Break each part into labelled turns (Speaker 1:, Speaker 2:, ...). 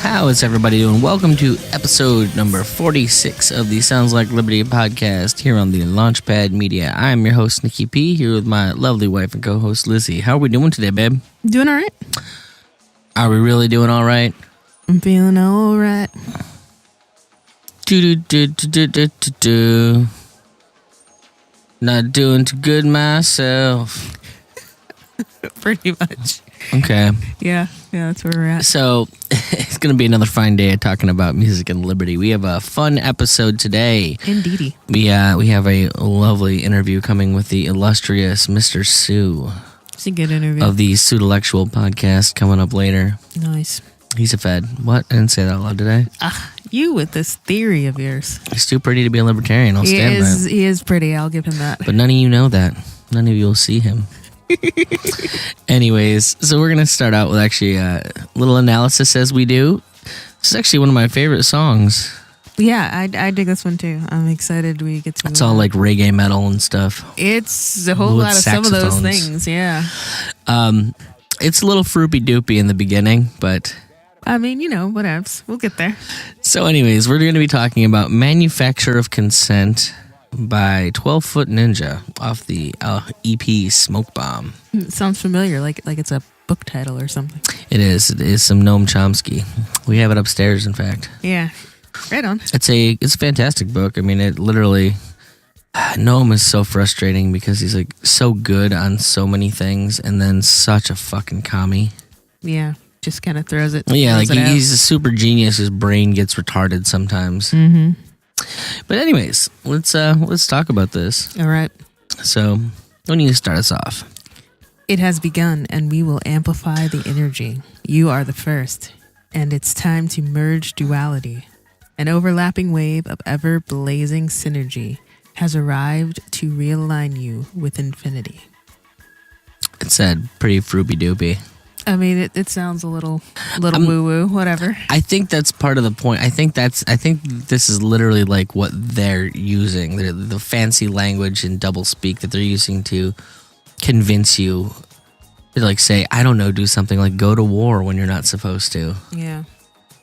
Speaker 1: How is everybody doing? Welcome to episode number 46 of the Sounds Like Liberty podcast here on the Launchpad Media. I'm your host, Nicky P, here with my lovely wife and co-host, Lizzie. How are we doing today, babe?
Speaker 2: Doing all right.
Speaker 1: Are we really doing all right?
Speaker 2: I'm feeling all right.
Speaker 1: Not doing too good myself.
Speaker 2: Pretty much.
Speaker 1: Okay.
Speaker 2: Yeah, that's where we're at.
Speaker 1: So, it's going to be another fine day talking about music and liberty. We have a fun episode today.
Speaker 2: Indeedy.
Speaker 1: We have a lovely interview coming with the illustrious Mr. Sue.
Speaker 2: It's a good interview.
Speaker 1: Of the Pseudolectual podcast coming up later.
Speaker 2: Nice.
Speaker 1: He's a fed. What? I didn't say that out loud, did I?
Speaker 2: You with this theory of yours.
Speaker 1: He's too pretty to be a libertarian. I'll stand by it.
Speaker 2: He is pretty. I'll give him that.
Speaker 1: But none of you know that. None of you will see him. Anyways, so we're going to start out with actually a little analysis as we do. This is actually one of my favorite songs.
Speaker 2: Yeah, I dig this one too. I'm excited we get to.
Speaker 1: It's all like reggae metal and stuff.
Speaker 2: It's a whole lot of some of those things, yeah.
Speaker 1: It's a little froopy doopy in the beginning, but...
Speaker 2: I mean, whatevs. We'll get there.
Speaker 1: So anyways, we're going to be talking about Manufacture of Consent by 12 Foot Ninja off the EP Smoke Bomb.
Speaker 2: It sounds familiar, like it's a book title or something.
Speaker 1: It is some Noam Chomsky. We have it upstairs, in fact.
Speaker 2: Yeah, right on.
Speaker 1: It's a fantastic book. I mean, it literally... Noam is so frustrating because he's like so good on so many things and then such a fucking commie.
Speaker 2: Yeah, just kind of throws it.
Speaker 1: Yeah,
Speaker 2: throws
Speaker 1: like
Speaker 2: it
Speaker 1: he's a super genius. His brain gets retarded sometimes.
Speaker 2: Mm-hmm.
Speaker 1: But anyways, let's talk about this.
Speaker 2: All right.
Speaker 1: So, why don't you start us off?
Speaker 2: It has begun, and we will amplify the energy. You are the first, and it's time to merge duality. An overlapping wave of ever-blazing synergy has arrived to realign you with infinity. It
Speaker 1: said pretty froopy doopy.
Speaker 2: I mean, it sounds a little woo-woo, whatever.
Speaker 1: I think that's part of the point. I think this is literally like what they're using. The fancy language and double speak that they're using to convince you to like say, I don't know, do something like go to war when you're not supposed to.
Speaker 2: Yeah.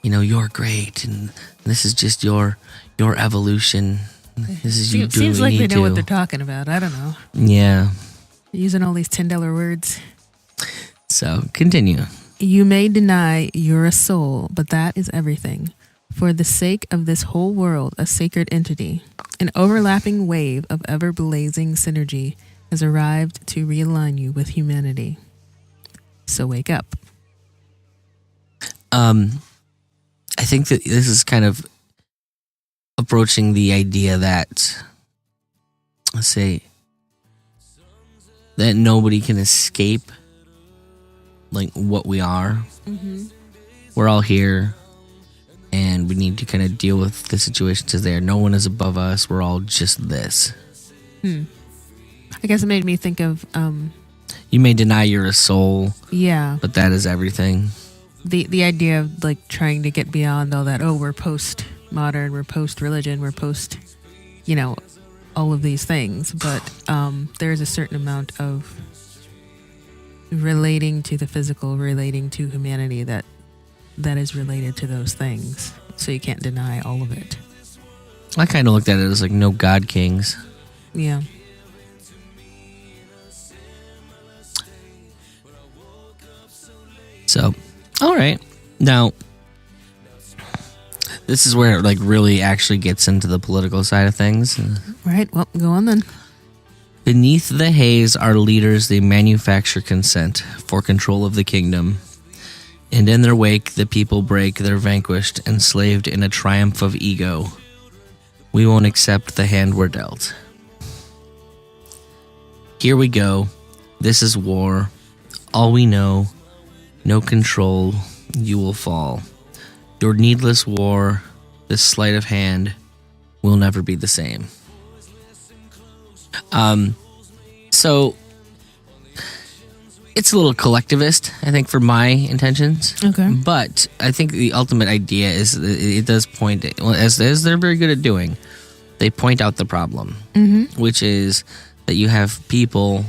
Speaker 1: You're great and this is just your evolution. This is you doing
Speaker 2: Seems like they know what they're talking about. I don't know.
Speaker 1: Yeah.
Speaker 2: Using all these $10 words.
Speaker 1: So, continue.
Speaker 2: You may deny you're a soul, but that is everything. For the sake of this whole world, a sacred entity, an overlapping wave of ever-blazing synergy has arrived to realign you with humanity. So wake up.
Speaker 1: I think that this is kind of approaching the idea that, let's say, that nobody can escape like what we are.
Speaker 2: Mm-hmm.
Speaker 1: We're all here and we need to kind of deal with the situations as they are. No one is above us. We're all just this.
Speaker 2: I guess it made me think of
Speaker 1: you may deny you're a soul.
Speaker 2: Yeah.
Speaker 1: But that is everything.
Speaker 2: The idea of like trying to get beyond all that, we're post-modern, we're post-religion, we're post, all of these things. But there's a certain amount of relating to the physical, relating to humanity that is related to those things. So you can't deny all of it.
Speaker 1: I kind of looked at it as like no God kings.
Speaker 2: Yeah.
Speaker 1: So, all right. Now, this is where it like really actually gets into the political side of things.
Speaker 2: Right. Well, go on then.
Speaker 1: Beneath the haze are leaders they manufacture consent for control of the kingdom. And in their wake, the people break, they're vanquished, enslaved in a triumph of ego. We won't accept the hand we're dealt. Here we go. This is war. All we know, no control, you will fall. Your needless war, this sleight of hand will never be the same. So it's a little collectivist, I think, for my intentions.
Speaker 2: Okay.
Speaker 1: But I think the ultimate idea is that it does point, well, as they're very good at doing, they point out the problem, which is that you have people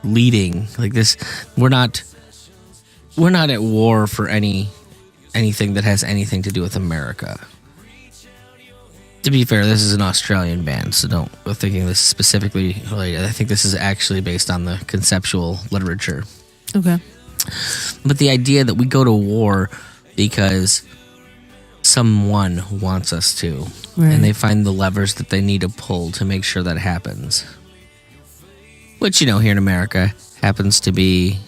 Speaker 1: leading like this. We're not at war for anything that has anything to do with America. To be fair, this is an Australian band, so don't go thinking this specifically related. I think this is actually based on the conceptual literature.
Speaker 2: Okay.
Speaker 1: But the idea that we go to war because someone wants us to,
Speaker 2: Right.
Speaker 1: and they find the levers that they need to pull to make sure that happens. Which, here in America, happens to be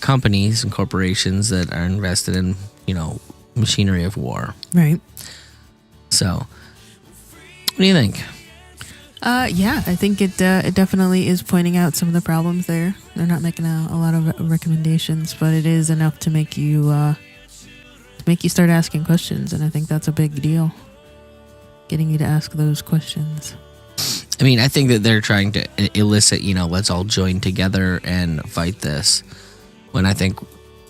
Speaker 1: companies and corporations that are invested in, machinery of war.
Speaker 2: Right.
Speaker 1: So, what do you think?
Speaker 2: Yeah, I think it definitely is pointing out some of the problems there. They're not making a lot of recommendations, but it is enough to make you start asking questions, and I think that's a big deal. Getting you to ask those questions.
Speaker 1: I mean, I think that they're trying to elicit, let's all join together and fight this. When I think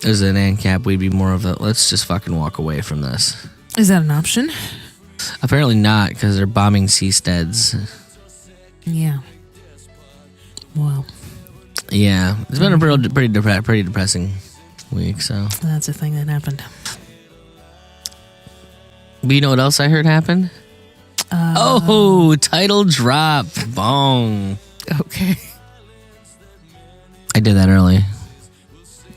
Speaker 1: as an ANCAP, we'd be more of a, let's just fucking walk away from this.
Speaker 2: Is that an option?
Speaker 1: Apparently not, because they're bombing seasteads.
Speaker 2: Yeah. Well.
Speaker 1: Yeah, it's been a pretty depressing week, so.
Speaker 2: That's a thing that happened.
Speaker 1: But you know what else I heard happened? Title drop. Bong.
Speaker 2: Okay.
Speaker 1: I did that early.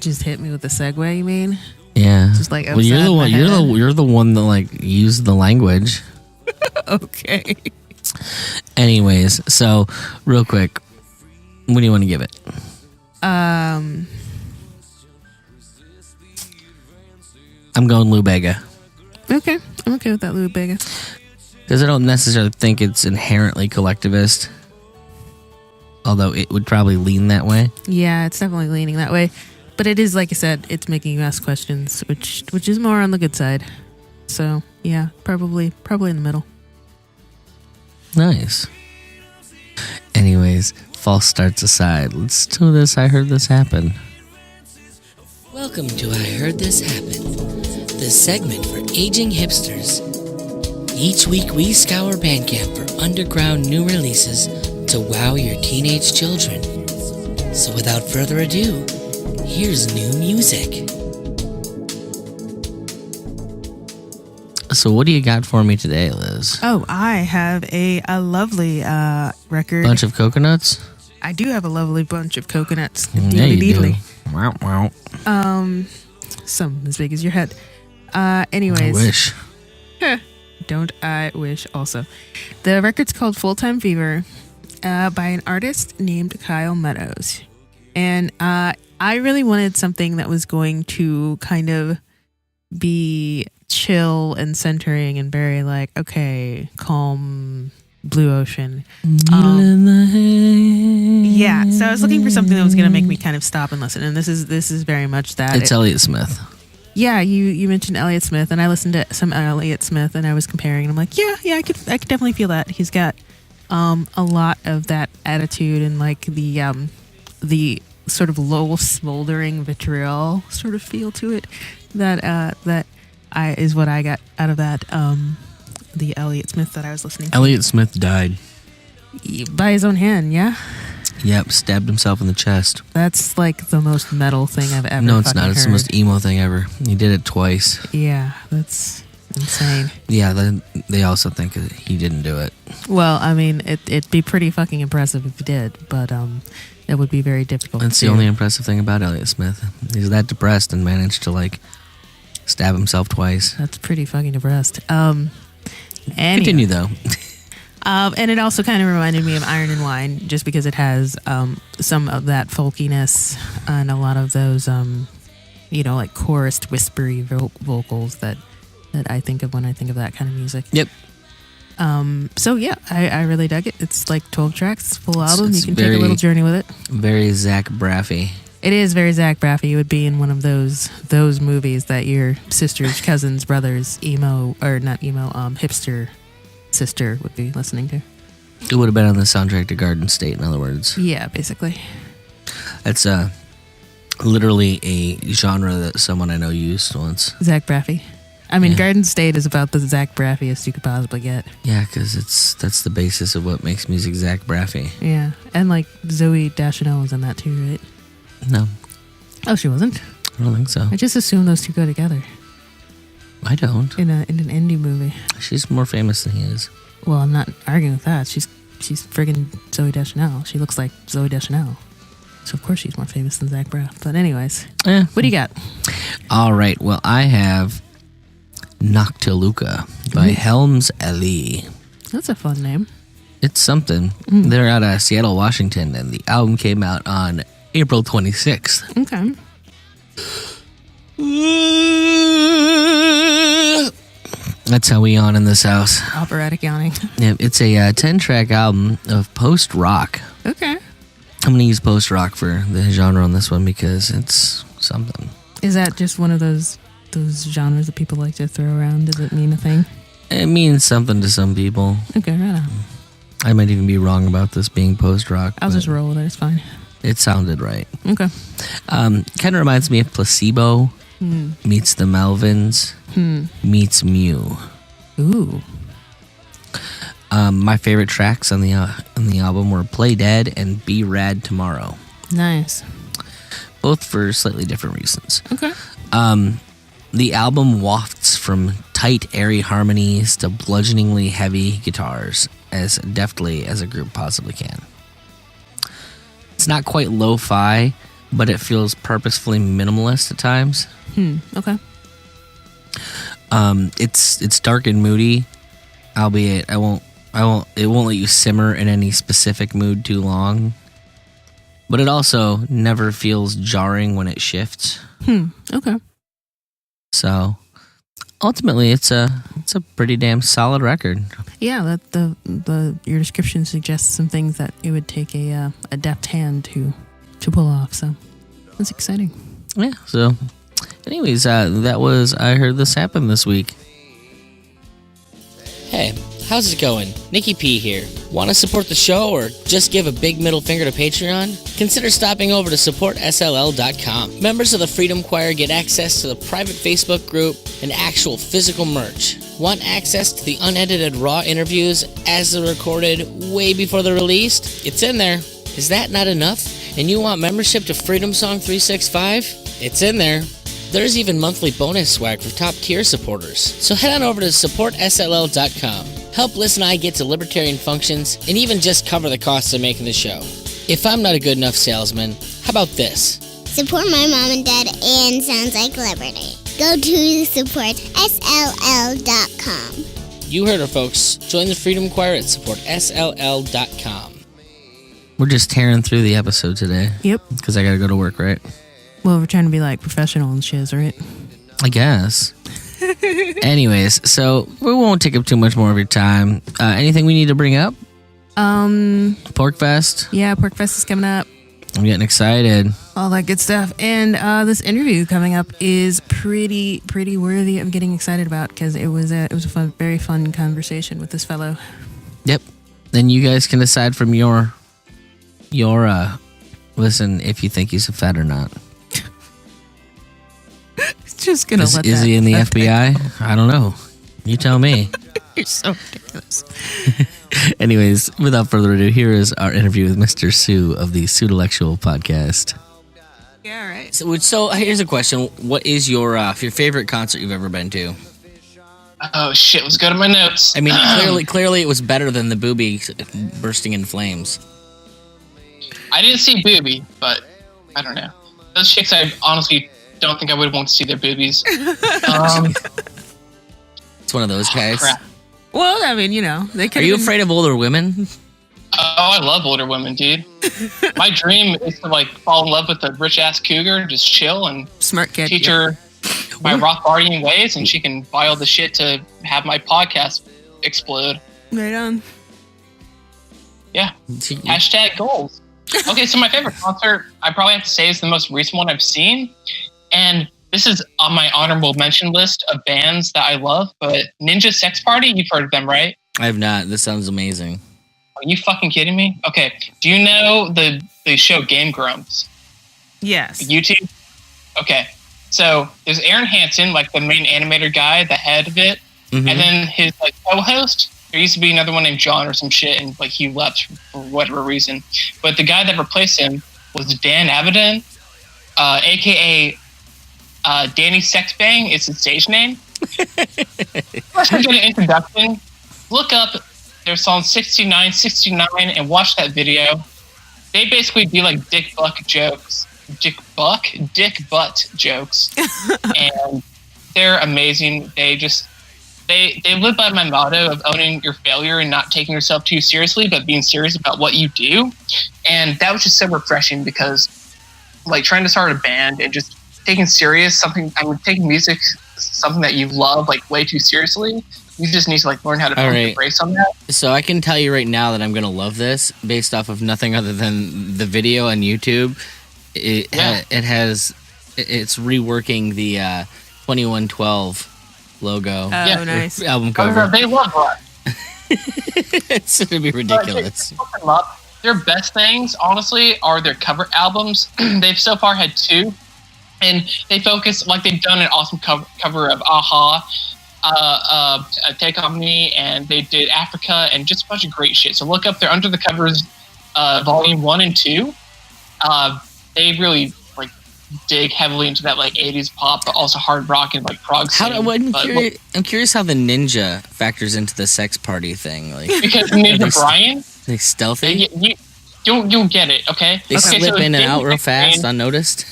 Speaker 2: Just hit me with the segue, you mean?
Speaker 1: Yeah.
Speaker 2: Just like
Speaker 1: well, you're the one. You're the one that used the language.
Speaker 2: Okay.
Speaker 1: Anyways, so real quick, what do you want to give it?
Speaker 2: I'm
Speaker 1: going Lou Bega.
Speaker 2: Okay. I'm okay with that, Lou Bega.
Speaker 1: Because I don't necessarily think it's inherently collectivist, although it would probably lean that way.
Speaker 2: Yeah, it's definitely leaning that way. But it is, like I said, it's making you ask questions, which is more on the good side. So, yeah, probably in the middle.
Speaker 1: Nice. Anyways, false starts aside. Let's do this. I heard this happen.
Speaker 3: Welcome to I Heard This Happen, the segment for aging hipsters. Each week we scour Bandcamp for underground new releases to wow your teenage children. So without further ado, here's new music.
Speaker 1: So what do you got for me today, Liz?
Speaker 2: Oh, I have a lovely record.
Speaker 1: Bunch of coconuts?
Speaker 2: I do have a lovely bunch of coconuts.
Speaker 1: Yeah, you do.
Speaker 2: Deedly.
Speaker 1: Wow, wow.
Speaker 2: Some as big as your head. Anyways.
Speaker 1: I wish.
Speaker 2: Don't I wish also. The record's called Full-Time Fever by an artist named Kyle Meadows. And I really wanted something that was going to kind of be chill and centering and very okay, calm, blue ocean. Yeah, so I was looking for something that was going to make me kind of stop and listen. And this is very much that.
Speaker 1: It's Elliot Smith.
Speaker 2: Yeah, you mentioned Elliot Smith, and I listened to some Elliot Smith, and I was comparing, and I'm like, yeah, I could definitely feel that. He's got a lot of that attitude and the sort of low smoldering vitriol sort of feel to it that is what I got out of that the Elliot Smith that I was listening to.
Speaker 1: Elliot Smith died
Speaker 2: By his own hand, yeah?
Speaker 1: Yep, stabbed himself in the chest.
Speaker 2: That's the most metal thing I've ever
Speaker 1: No, it's not.
Speaker 2: heard.
Speaker 1: It's the most emo thing ever. He did it twice.
Speaker 2: Yeah, that's insane.
Speaker 1: Yeah, then they also think that he didn't do it.
Speaker 2: Well, I mean, it'd be pretty fucking impressive if he did, but that would be very difficult.
Speaker 1: That's the only impressive thing about Elliot Smith. He's that depressed and managed to stab himself twice.
Speaker 2: That's pretty fucking depressed. Anyway.
Speaker 1: Continue though.
Speaker 2: And it also kind of reminded me of Iron and Wine, just because it has some of that folkiness and a lot of those, chorused, whispery vocals that I think of when I think of that kind of music.
Speaker 1: Yep.
Speaker 2: So yeah, I really dug it. It's 12 tracks, full album.
Speaker 1: It's
Speaker 2: you can take a little journey with it.
Speaker 1: Very Zach Braffy.
Speaker 2: It is very Zach Braffy. It would be in one of those movies that your sister's, cousin's, brother's hipster sister would be listening to.
Speaker 1: It would have been on the soundtrack to Garden State, in other words.
Speaker 2: Yeah, basically.
Speaker 1: That's literally a genre that someone I know used once.
Speaker 2: Zach Braffy. I mean, Garden State is about the Zach Braffiest you could possibly get.
Speaker 1: Yeah, because that's the basis of what makes music Zach Braffy.
Speaker 2: Yeah, and like Zooey Deschanel was in that too, right?
Speaker 1: No.
Speaker 2: Oh, she wasn't?
Speaker 1: I don't think so.
Speaker 2: I just assume those two go together.
Speaker 1: I don't.
Speaker 2: In an indie movie.
Speaker 1: She's more famous than he is.
Speaker 2: Well, I'm not arguing with that. She's friggin' Zooey Deschanel. She looks like Zooey Deschanel. So, of course, she's more famous than Zach Braff. But anyways, what do you got? All
Speaker 1: right. Well, I have Noctiluca by Helms Alee.
Speaker 2: That's a fun name.
Speaker 1: It's something. They're out of Seattle, Washington, and the album came out on April 26th.
Speaker 2: Okay.
Speaker 1: That's how we yawn in this house.
Speaker 2: Operatic yawning.
Speaker 1: Yeah, it's a 10-track album of post-rock.
Speaker 2: Okay.
Speaker 1: I'm going to use post-rock for the genre on this one because it's something.
Speaker 2: Is that just one of those genres that people like to throw around? Does it mean a thing?
Speaker 1: It means something to some people.
Speaker 2: Okay, right on.
Speaker 1: I might even be wrong about this being post-rock.
Speaker 2: I'll just roll with it. It's fine.
Speaker 1: It sounded right.
Speaker 2: Okay.
Speaker 1: Kind of reminds me of Placebo meets the Melvins meets Mew.
Speaker 2: Ooh.
Speaker 1: My favorite tracks on the album were Play Dead and Be Rad Tomorrow.
Speaker 2: Nice.
Speaker 1: Both for slightly different reasons.
Speaker 2: Okay.
Speaker 1: The album wafts from tight, airy harmonies to bludgeoningly heavy guitars as deftly as a group possibly can. It's not quite lo-fi, but it feels purposefully minimalist at times.
Speaker 2: Okay.
Speaker 1: It's dark and moody, albeit it won't let you simmer in any specific mood too long. But it also never feels jarring when it shifts.
Speaker 2: Okay.
Speaker 1: So ultimately it's a pretty damn solid record.
Speaker 2: Yeah, your description suggests some things that it would take a deft hand to pull off. So that's exciting.
Speaker 1: Yeah. So, anyways, that was I Heard This Happen this week.
Speaker 3: Hey, how's it going? Nicky P here. Want to support the show or just give a big middle finger to Patreon? Consider stopping over to supportsll.com. Members of the Freedom Choir get access to the private Facebook group and actual physical merch. Want access to the unedited raw interviews as they're recorded way before they're released? It's in there. Is that not enough? And you want membership to Freedom Song 365? It's in there. There's even monthly bonus swag for top tier supporters. So head on over to supportsll.com. Help Liz and I get to libertarian functions and even just cover the costs of making the show. If I'm not a good enough salesman, how about this?
Speaker 4: Support my mom and dad and Sounds Like Liberty. Go to supportsll.com.
Speaker 3: You heard her, folks. Join the Freedom Choir at supportsll.com.
Speaker 1: We're just tearing through the episode today.
Speaker 2: Yep.
Speaker 1: Because I got to go to work, right?
Speaker 2: Well, we're trying to be like professional and shiz, right?
Speaker 1: I guess. Anyways, so we won't take up too much more of your time. Anything we need to bring up? Pork Fest?
Speaker 2: Yeah, Pork Fest is coming up.
Speaker 1: I'm getting excited.
Speaker 2: All that good stuff. And this interview coming up is pretty worthy of getting excited about because it was a very fun conversation with this fellow.
Speaker 1: Yep. Then you guys can decide from your listen if you think he's a fed or not.
Speaker 2: Just gonna let
Speaker 1: is he in the FBI? I don't know. You tell me.
Speaker 2: You're so ridiculous.
Speaker 1: Anyways, without further ado, here is our interview with Mr. Sue of the Pseudolectual podcast.
Speaker 2: Yeah, all right.
Speaker 1: So here's a question: what is your favorite concert you've ever been to?
Speaker 5: Oh shit! Let's go to my notes.
Speaker 1: I mean, clearly, it was better than the Booby bursting in flames.
Speaker 5: I didn't see Booby, but I don't know. Those chicks, I honestly don't think I would want to see their boobies.
Speaker 1: It's one of those guys.
Speaker 5: Crap.
Speaker 2: Well, I mean, they could.
Speaker 1: Are you afraid of older women?
Speaker 5: Oh, I love older women, dude. My dream is to fall in love with a rich ass cougar and just chill and
Speaker 2: smart kid,
Speaker 5: teach her my Rothbardian ways, and she can buy all the shit to have my podcast explode.
Speaker 2: Right on.
Speaker 5: Yeah. Hashtag goals. Okay, so my favorite concert, I probably have to say, is the most recent one I've seen. And this is on my honorable mention list of bands that I love, but Ninja Sex Party, you've heard of them, right?
Speaker 1: I have not. This sounds amazing.
Speaker 5: Are you fucking kidding me? Okay, do you know the show Game Grumps?
Speaker 2: Yes.
Speaker 5: YouTube? Okay, so there's Aaron Hansen, like the main animator guy, the head of it,
Speaker 1: Mhm.
Speaker 5: and then his like co-host. There used to be another one named John or some shit, and like he left for whatever reason. But the guy that replaced him was Dan Avidan, aka Danny Sexbang is his stage name. Let's get an introduction. Look up their song 6969 and watch that video. They basically do like dick butt jokes, and they're amazing. They live by my motto of owning your failure and not taking yourself too seriously, but being serious about what you do. And that was just so refreshing because, like, trying to start a band and just taking music, something that you love, like, way too seriously. You just need to, like, learn how to put the brakes on that.
Speaker 1: So I can tell you right now that I'm going to love this based off of nothing other than the video on YouTube. It's reworking the 2112 logo.
Speaker 2: Oh, nice.
Speaker 1: Album cover.
Speaker 5: They love rock.
Speaker 1: It's going to be ridiculous.
Speaker 5: Their best things, honestly, are their cover albums. They've so far had 2, and they focus, like, they've done an awesome cover of Aha, Take On Me, and they did Africa, and just a bunch of great shit. So look up their Under the Covers Volume 1 and 2. They really, like, dig heavily into that, like, 80s pop, but also hard rock and, like, prog scene.
Speaker 1: I'm curious how the ninja factors into the sex party thing. Like,
Speaker 5: because Ninja Brian,
Speaker 1: like stealthy.
Speaker 5: You'll get it, okay?
Speaker 1: They slip
Speaker 5: so
Speaker 1: in and out real fast, unnoticed.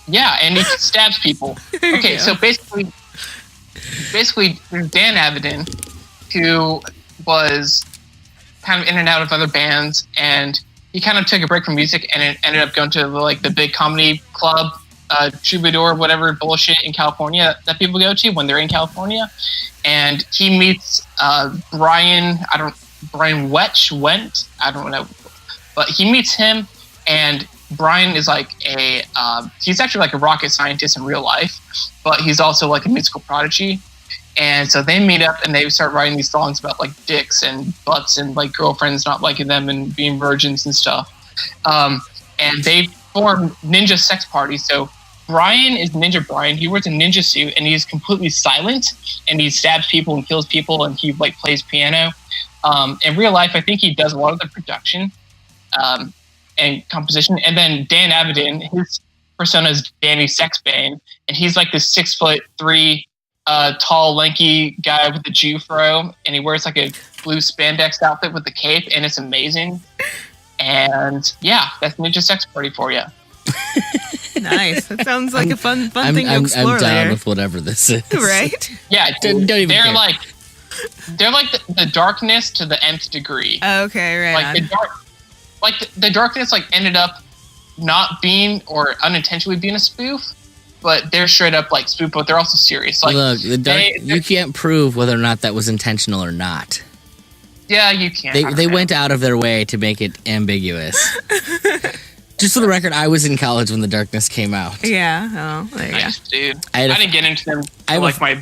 Speaker 5: Yeah, and he stabs people. Okay, so basically, there's Dan Avidan, who was kind of in and out of other bands, and he kind of took a break from music and it ended up going to like the big comedy club, Troubadour, whatever bullshit in California that people go to when they're in California. And he meets Brian Went, I don't know, but he meets him, and Brian is like he's actually like a rocket scientist in real life, but he's also like a musical prodigy. And so they meet up and they start writing these songs about like dicks and butts and like girlfriends not liking them and being virgins and stuff. And they form Ninja Sex Party. So Brian is Ninja Brian. He wears a ninja suit and he's completely silent and he stabs people and kills people and he like plays piano. In real life, I think he does a lot of the production and composition. And then Dan Avidan, his persona is Danny Sexbane, and he's like this 6'3" tall, lanky guy with the Jew fro, and he wears like a blue spandex outfit with the cape, and it's amazing. And yeah, that's Ninja Sex Party for you.
Speaker 2: Nice. That sounds like a fun thing to explore.
Speaker 1: I'm down
Speaker 2: later.
Speaker 1: with whatever this is.
Speaker 2: Right?
Speaker 5: Yeah,
Speaker 1: Don't even
Speaker 5: they're
Speaker 1: care.
Speaker 5: like the darkness to the nth degree.
Speaker 2: Okay, right.
Speaker 5: The darkness like ended up not being or unintentionally being a spoof, but they're straight up like spoof, but they're also serious. Like,
Speaker 1: look, you can't prove whether or not that was intentional or not.
Speaker 5: Yeah, you can't.
Speaker 1: They went out of their way to make it ambiguous. Just for the record, I was in college when The Darkness came out.
Speaker 2: Yeah. Oh, there you go.
Speaker 5: Nice, dude.
Speaker 1: I
Speaker 5: didn't get into them until like my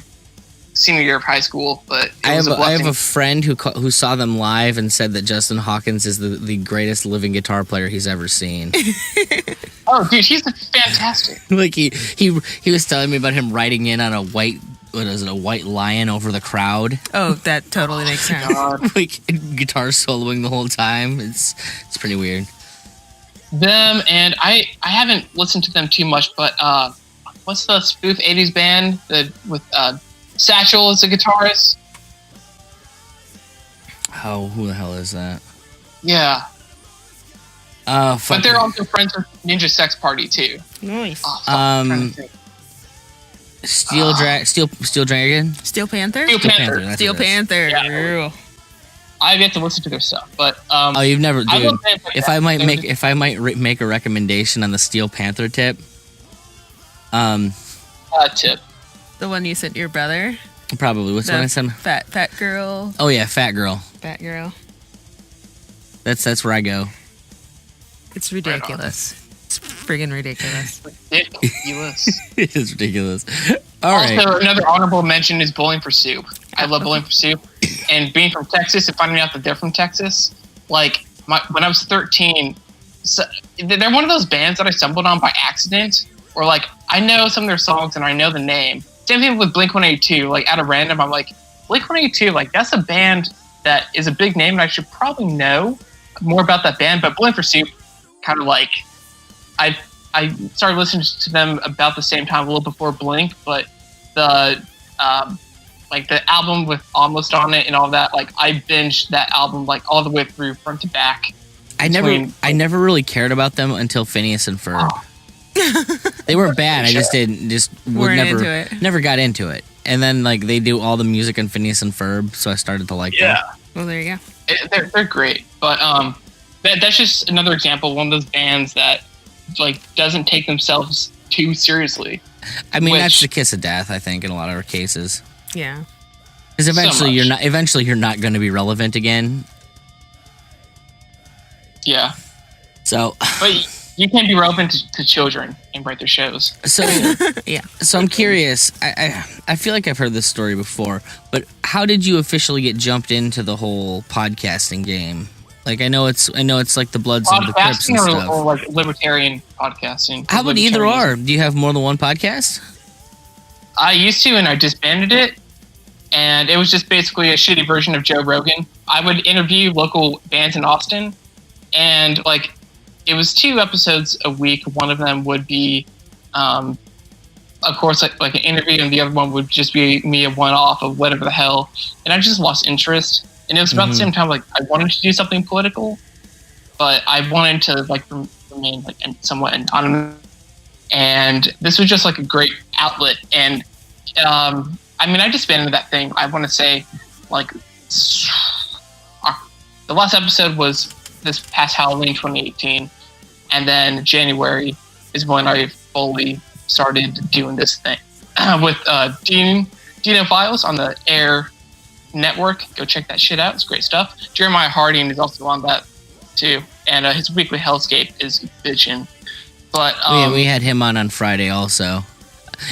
Speaker 5: senior year of high school, but
Speaker 1: I have a friend who saw them live and said that Justin Hawkins is the greatest living guitar player he's ever seen.
Speaker 5: Oh, dude, he's fantastic.
Speaker 1: Like he was telling me about him riding in on a white lion over the crowd.
Speaker 2: Oh, that totally makes sense.
Speaker 1: Like guitar soloing the whole time. It's pretty weird.
Speaker 5: Them, and I haven't listened to them too much, but what's the spoof 80s band with Satchel as a guitarist?
Speaker 1: Oh, who the hell is that?
Speaker 5: Yeah. But they're also friends with Ninja Sex Party too.
Speaker 2: Nice.
Speaker 1: Steel Dragon?
Speaker 2: Steel Panther?
Speaker 5: Steel Panther.
Speaker 1: That's
Speaker 2: Steel
Speaker 1: what it is.
Speaker 2: Panther.
Speaker 5: Yeah. I've yet to listen to their stuff, but
Speaker 1: oh, you've never, dude.
Speaker 5: I love bands like
Speaker 1: If
Speaker 5: that.
Speaker 1: I might make a recommendation on the Steel Panther tip.
Speaker 5: Tip.
Speaker 2: The one you sent your brother?
Speaker 1: Probably. What's the one I sent?
Speaker 2: Fat girl.
Speaker 1: Oh yeah, Fat Girl.
Speaker 2: Fat girl.
Speaker 1: That's where I go.
Speaker 2: It's ridiculous. It's friggin' ridiculous.
Speaker 5: Ridiculous.
Speaker 1: It is ridiculous. All right.
Speaker 5: Also, another honorable mention is Bowling for Soup. I love Bowling for Soup. And being from Texas and finding out that they're from Texas, like, when I was 13, so, they're one of those bands that I stumbled on by accident, or, like, I know some of their songs and I know the name. Same thing with Blink-182. Like, out of random, I'm like, Blink-182, like, that's a band that is a big name, and I should probably know more about that band. But Bowling for Soup, kind of like, I started listening to them about the same time, a little before Blink, but the album with Almost on it and all that, like, I binged that album, like, all the way through, front to back.
Speaker 1: I never really cared about them until Phineas and Ferb.
Speaker 5: Oh.
Speaker 1: They weren't bad. I just never got into it. And then, like, they do all the music on Phineas and Ferb, so I started to like them.
Speaker 2: Well, there you
Speaker 5: go. They're great, but that's just another example of one of those bands that, like, doesn't take themselves too seriously.
Speaker 1: I mean, that's the kiss of death, I think, in a lot of cases.
Speaker 2: Yeah.
Speaker 1: Because eventually you're not going to be relevant again.
Speaker 5: Yeah.
Speaker 1: So,
Speaker 5: but you can't be relevant to children and write their shows.
Speaker 1: So
Speaker 2: yeah.
Speaker 1: So I'm curious. I feel like I've heard this story before, but how did you officially get jumped into the whole podcasting game? Like, I know it's like the Bloods and the Crips and stuff.
Speaker 5: Or like libertarian podcasting.
Speaker 1: How about either or? Do you have more than one podcast?
Speaker 5: I used to, and I disbanded it. And it was just basically a shitty version of Joe Rogan. I would interview local bands in Austin, and, like, it was 2 episodes a week. One of them would be, of course, like an interview, and the other one would just be me a one-off of whatever the hell. And I just lost interest. And it was about the same time, like, I wanted to do something political, but I wanted to, like, remain, like, somewhat anonymous. And this was just, like, a great outlet. And, I mean, I disbanded that thing. I want to say, like, the last episode was this past Halloween 2018. And then January is when I fully started doing this thing with Dino Files on the Air Network. Go check that shit out. It's great stuff. Jeremiah Harding is also on that too, and his weekly Hellscape is bitchin'. But
Speaker 1: we had him on Friday also.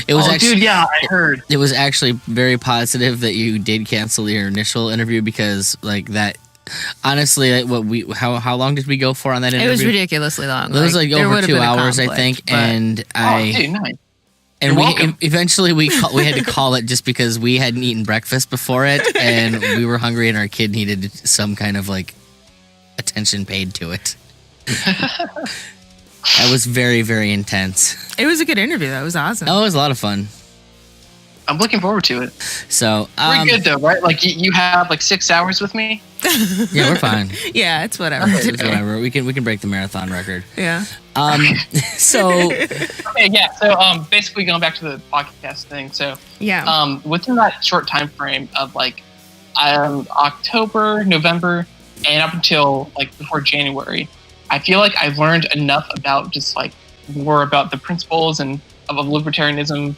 Speaker 1: It was
Speaker 5: I heard.
Speaker 1: It was actually very positive that you did cancel your initial interview, because, like, that. Honestly, like, how long did we go for on that interview?
Speaker 2: It was ridiculously long.
Speaker 1: It was like over 2 hours, I think,
Speaker 5: nice.
Speaker 1: And eventually we had to call it just because we hadn't eaten breakfast before it, and we were hungry, and our kid needed some kind of, like, attention paid to it. That was very, very intense.
Speaker 2: It was a good interview. That was awesome.
Speaker 1: Oh, it was a lot of fun.
Speaker 5: I'm looking forward to it.
Speaker 1: So
Speaker 5: we're good though, right? Like, you have like 6 hours with me.
Speaker 1: Yeah, we're fine.
Speaker 2: Yeah, it's whatever.
Speaker 1: It's whatever. We can break the marathon record.
Speaker 2: Yeah.
Speaker 1: So
Speaker 5: okay, yeah. So basically going back to the podcast thing. So
Speaker 2: yeah.
Speaker 5: Within that short time frame of, like, October, November, and up until, like, before January, I feel like I've learned enough about just, like, more about the principles and of libertarianism.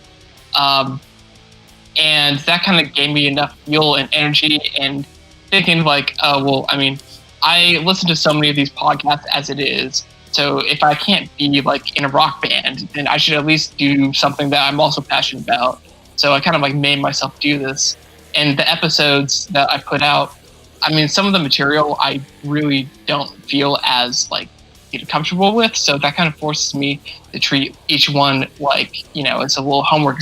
Speaker 5: And that kind of gave me enough fuel and energy, and thinking, like, I mean, I listen to so many of these podcasts as it is. So if I can't be, like, in a rock band, then I should at least do something that I'm also passionate about. So I kind of, like, made myself do this. And the episodes that I put out, I mean, some of the material I really don't feel as, like, comfortable with. So that kind of forces me to treat each one like, it's a little homework.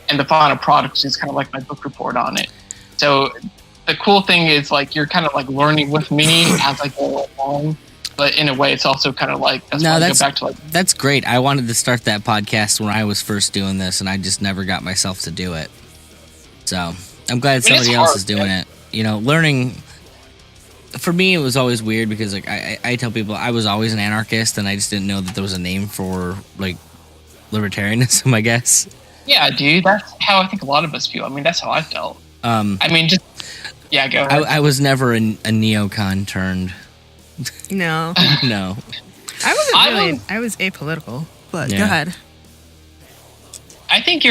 Speaker 5: And the final product is kind of like my book report on it. So the cool thing is, like, you're kind of, like, learning with me as I go along. But in a way, it's also kind of like,
Speaker 1: that's great. I wanted to start that podcast when I was first doing this, and I just never got myself to do it. So I'm glad somebody else is doing it. Learning. For me, it was always weird because, like, I tell people I was always an anarchist, and I just didn't know that there was a name for, like, libertarianism, I guess.
Speaker 5: Yeah, dude, that's how I think a lot of us feel. I mean, that's how I felt. Go ahead.
Speaker 1: I was never a neocon turned.
Speaker 2: No.
Speaker 1: No.
Speaker 2: I was apolitical, but go ahead.
Speaker 5: I think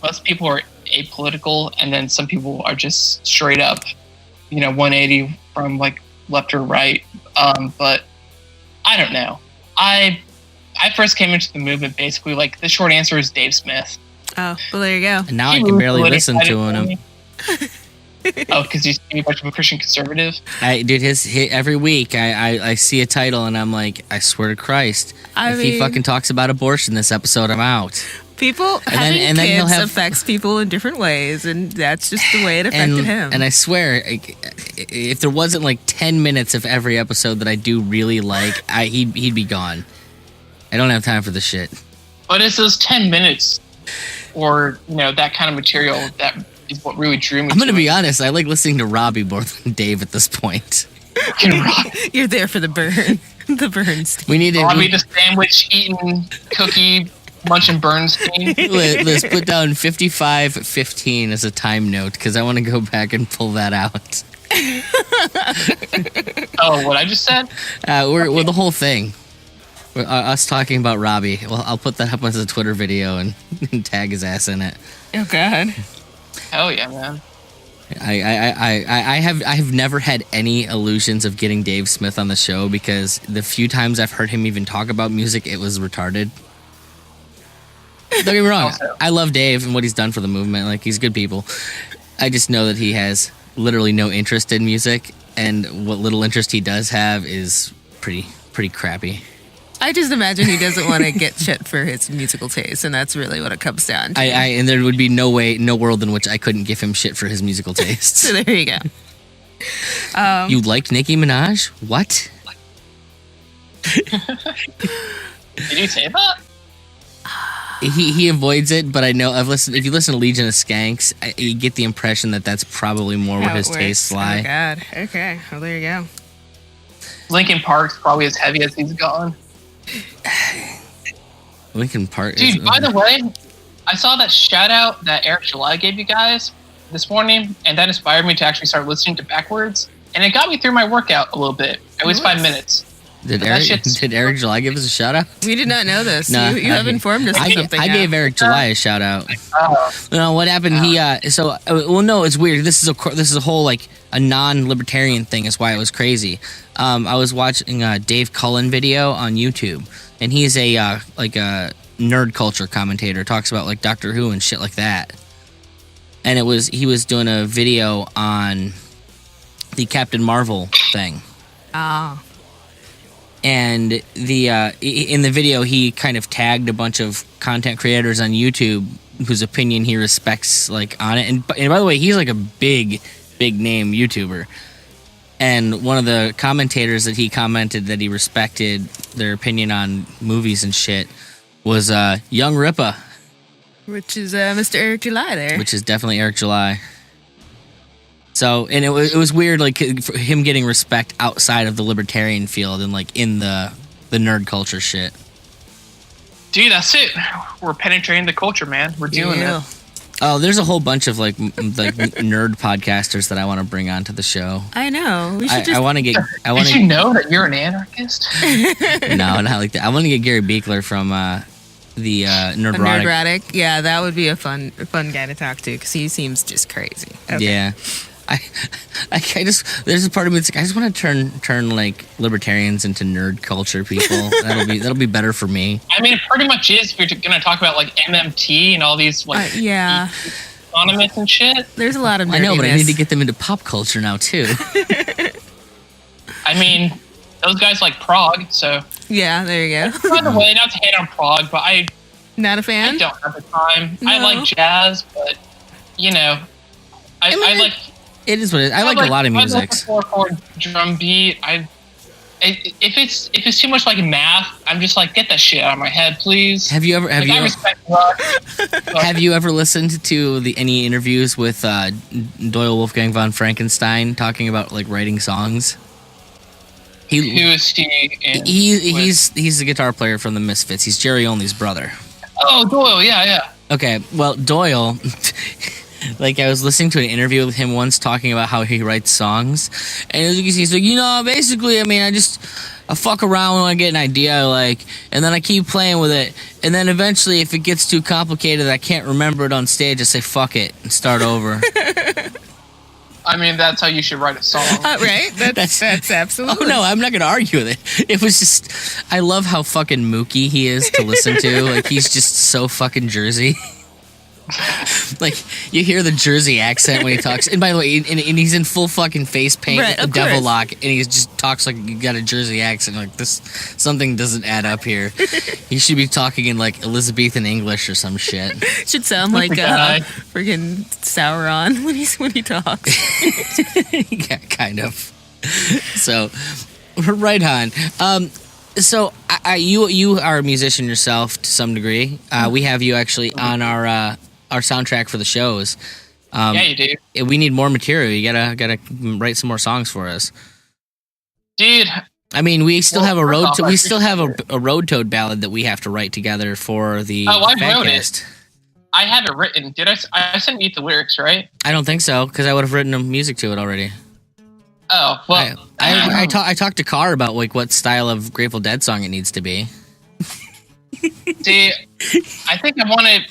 Speaker 5: most people are apolitical, and then some people are just straight up, 180 from, like, left or right. But I don't know. I first came into the movement basically like the short answer is Dave Smith.
Speaker 2: Oh, well, there you go.
Speaker 1: And now I can barely listen to him.
Speaker 5: Oh, because he's too much of a Christian conservative.
Speaker 1: Dude, every week I see a title and I'm like, I swear to Christ, if he fucking talks about abortion this episode, I'm out.
Speaker 2: People having kids affects people in different ways, and that's just the way it affected him.
Speaker 1: And I swear, if there wasn't like 10 minutes of every episode that I do really like, he'd be gone. I don't have time for this shit.
Speaker 5: But it's those 10 minutes, or that kind of material that is what really drew me.
Speaker 1: I'm gonna be honest. I like listening to Robbie more than Dave at this point.
Speaker 2: You're there for the burn, the burns.
Speaker 1: We need
Speaker 5: Robbie, the sandwich eating cookie. Munch and Bernstein.
Speaker 1: Let's put down 55:15 as a time note because I want to go back and pull that out.
Speaker 5: Oh, what I just said?
Speaker 1: We're the whole thing. Us talking about Robbie. Well, I'll put that up as a Twitter video and tag his ass in it.
Speaker 2: Oh God.
Speaker 5: Hell yeah, man.
Speaker 1: I have never had any illusions of getting Dave Smith on the show because the few times I've heard him even talk about music, it was retarded. Don't get me wrong. I love Dave and what he's done for the movement. Like, he's good people. I just know that he has literally no interest in music, and what little interest he does have is pretty crappy.
Speaker 2: I just imagine he doesn't want to get shit for his musical taste, and that's really what it comes down to.
Speaker 1: And there would be no world in which I couldn't give him shit for his musical taste.
Speaker 2: So there you go.
Speaker 1: You liked Nicki Minaj? What?
Speaker 5: Did you say that?
Speaker 1: He avoids it, but I know if you listen to Legion of Skanks, you get the impression that that's probably more where his tastes lie.
Speaker 2: Oh God. Okay. Well, there you go.
Speaker 5: Linkin Park's probably as heavy as he's gone.
Speaker 1: Linkin Park.
Speaker 5: Dude, by the way, I saw that shout out that Eric July gave you guys this morning, and that inspired me to actually start listening to Backwards, and it got me through my workout a little bit. At least 5 minutes.
Speaker 1: Did Eric July give us a shout out?
Speaker 2: We did not know this.
Speaker 1: No,
Speaker 2: you have informed us of something.
Speaker 1: I gave Eric July a shout out. No, what happened? No, it's weird. This is a whole like a non-libertarian thing. Is why it was crazy. I was watching a Dave Cullen video on YouTube, and he's a nerd culture commentator. Talks about like Doctor Who and shit like that. And he was doing a video on the Captain Marvel thing.
Speaker 2: Ah.
Speaker 1: And in the video, he kind of tagged a bunch of content creators on YouTube whose opinion he respects, like, on it. And by the way, he's like a big name YouTuber. And one of the commentators that he commented that he respected their opinion on movies and shit was Young Ripa.
Speaker 2: Which is Mr. Eric July there.
Speaker 1: Which is definitely Eric July. So, and it was weird, like, for him getting respect outside of the libertarian field and, like, in the nerd culture shit.
Speaker 5: Dude, that's it. We're penetrating the culture, man. We're doing it.
Speaker 1: Oh, there's a whole bunch of, like nerd podcasters that I want to bring onto the show.
Speaker 2: I know. We should
Speaker 1: I want to get...
Speaker 5: Did you know that you're an anarchist?
Speaker 1: No, not like that. I want to get Gary Beekler from the Nerdrotic.
Speaker 2: Nerdrotic. Yeah, that would be a fun guy to talk to because he seems just crazy. Okay.
Speaker 1: Yeah. I just there's a part of me that's like I just want to turn like libertarians into nerd culture people. That'll be better for me.
Speaker 5: I mean, it pretty much is. If you're going to talk about like MMT and all these like economists and shit.
Speaker 2: There's a lot of nerdiness.
Speaker 1: I know, but I need to get them into pop culture now too.
Speaker 5: I mean, those guys like prog, so
Speaker 2: yeah, there you
Speaker 5: go. By the way, not to hate on prog, but
Speaker 2: not a fan.
Speaker 5: I don't have the time.
Speaker 2: No.
Speaker 5: I like jazz, but I like.
Speaker 1: It is what it is. I like a lot of music.
Speaker 5: 4/4 drum beat. If it's too much like math, I'm just like, get that shit out of my head, please.
Speaker 1: Have you ever listened to any interviews with Doyle Wolfgang von Frankenstein talking about like writing songs?
Speaker 5: Who is he?
Speaker 1: He's the guitar player from the Misfits. He's Jerry Only's brother.
Speaker 5: Oh, Doyle, yeah.
Speaker 1: Okay, well, Doyle. Like, I was listening to an interview with him once talking about how he writes songs. And he's like, basically, I mean, I fuck around when I get an idea, like, and then I keep playing with it. And then eventually, if it gets too complicated, I can't remember it on stage, I say, fuck it, and start over.
Speaker 5: I mean, that's how you should write a song.
Speaker 2: Right? That's absolutely.
Speaker 1: Oh no, I'm not gonna argue with it. It was just, I love how fucking mooky he is to listen to. Like he's just so fucking Jersey. Like you hear the Jersey accent when he talks. And by the way, and he's in full fucking face paint,
Speaker 2: Right, of
Speaker 1: devil
Speaker 2: course.
Speaker 1: lock, and he just talks like you got a Jersey accent. Like this, something doesn't add up here. He should be talking in like Elizabethan English or some shit.
Speaker 2: Should sound like
Speaker 5: guy.
Speaker 2: freaking Sauron when he talks.
Speaker 1: Yeah, kind of. So, right on. So you are a musician yourself to some degree. We have you actually on our soundtrack for the shows.
Speaker 5: Yeah, you do.
Speaker 1: We need more material. You gotta write some more songs for us,
Speaker 5: Dude.
Speaker 1: I mean, we still have a road.
Speaker 5: first off,
Speaker 1: We
Speaker 5: I
Speaker 1: still have
Speaker 5: appreciate
Speaker 1: a road toad ballad that we have to write together for the.
Speaker 5: Oh, I wrote
Speaker 1: Fatcast.
Speaker 5: it. I have it written. Did I sent you the lyrics, right?
Speaker 1: I don't think so because I would have written the music to it already.
Speaker 5: Oh, well.
Speaker 1: I talked to Carr about like what style of Grateful Dead song it needs to be.
Speaker 5: See, I think I wanted.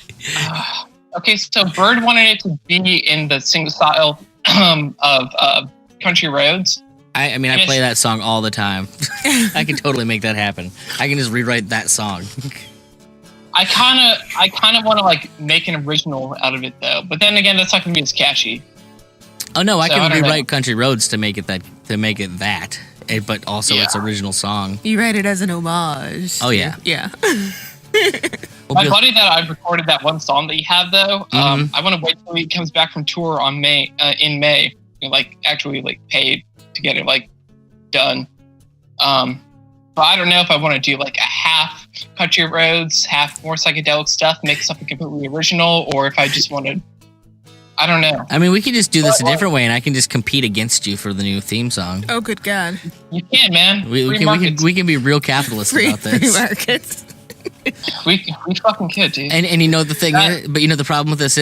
Speaker 5: Okay, so Bird wanted it to be in the single style of Country Roads.
Speaker 1: I mean, I play that song all the time. I can totally make that happen. I can just rewrite that song.
Speaker 5: I kind of want to like make an original out of it though, but then again, that's not going to be as catchy.
Speaker 1: Oh no, I
Speaker 5: So,
Speaker 1: can
Speaker 5: I don't
Speaker 1: rewrite
Speaker 5: know.
Speaker 1: Country Roads to make it that. But also its original song.
Speaker 2: You write it as an homage.
Speaker 1: Oh, yeah.
Speaker 2: Yeah.
Speaker 5: My buddy that I recorded that one song that you have though,
Speaker 1: Mhm.
Speaker 5: I want to wait till he comes back from tour on in May, and like actually like paid to get it like done. But I don't know if I want to do like a half Country Roads, half more psychedelic stuff, make something completely original, or if I just want to. I don't know.
Speaker 1: I mean, we could just do this a different way, and I can just compete against you for the new theme song.
Speaker 2: Oh, good God.
Speaker 5: You can, man.
Speaker 1: We can be real capitalists about
Speaker 2: Free
Speaker 1: this.
Speaker 2: markets.
Speaker 5: We fucking could, dude.
Speaker 1: And you know the thing is, but you know the problem with this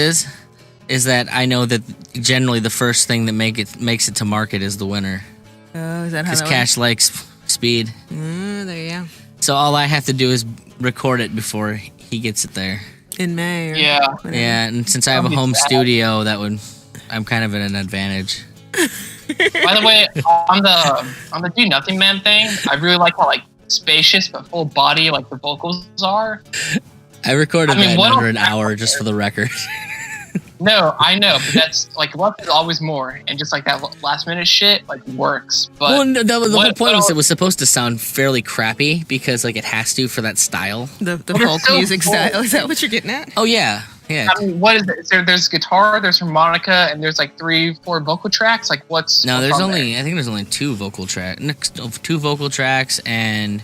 Speaker 1: is that I know that generally the first thing that makes it to market is the winner.
Speaker 2: Oh, is that how
Speaker 1: Because
Speaker 2: that
Speaker 1: Cash likes speed.
Speaker 2: There you go.
Speaker 1: So all I have to do is record it before he gets it there.
Speaker 2: In May. Or
Speaker 5: Yeah.
Speaker 2: whatever.
Speaker 1: Yeah, and since I have a home studio, I'm kind of at an advantage.
Speaker 5: By the way, on the Do Nothing Man thing, I really like how like spacious but full body like the vocals are.
Speaker 1: I recorded
Speaker 5: I mean,
Speaker 1: that in
Speaker 5: what
Speaker 1: under
Speaker 5: else-
Speaker 1: an hour just for the record.
Speaker 5: No, I know, but that's like less is always more, and just like that last minute shit like works. But
Speaker 1: Well, no, the whole
Speaker 5: what
Speaker 1: point was
Speaker 5: else-
Speaker 1: it was supposed to sound fairly crappy because like it has to for that style.
Speaker 2: The
Speaker 5: You're
Speaker 2: folk
Speaker 5: so
Speaker 2: music
Speaker 5: cool.
Speaker 2: style. Is that what you're getting at?
Speaker 1: Oh yeah.
Speaker 5: I mean, what is it? There's guitar, there's harmonica, and there's like 3-4 vocal tracks. Like what's
Speaker 1: No,
Speaker 5: what's
Speaker 1: there's
Speaker 5: on
Speaker 1: only
Speaker 5: there?
Speaker 1: I think there's only two vocal tracks and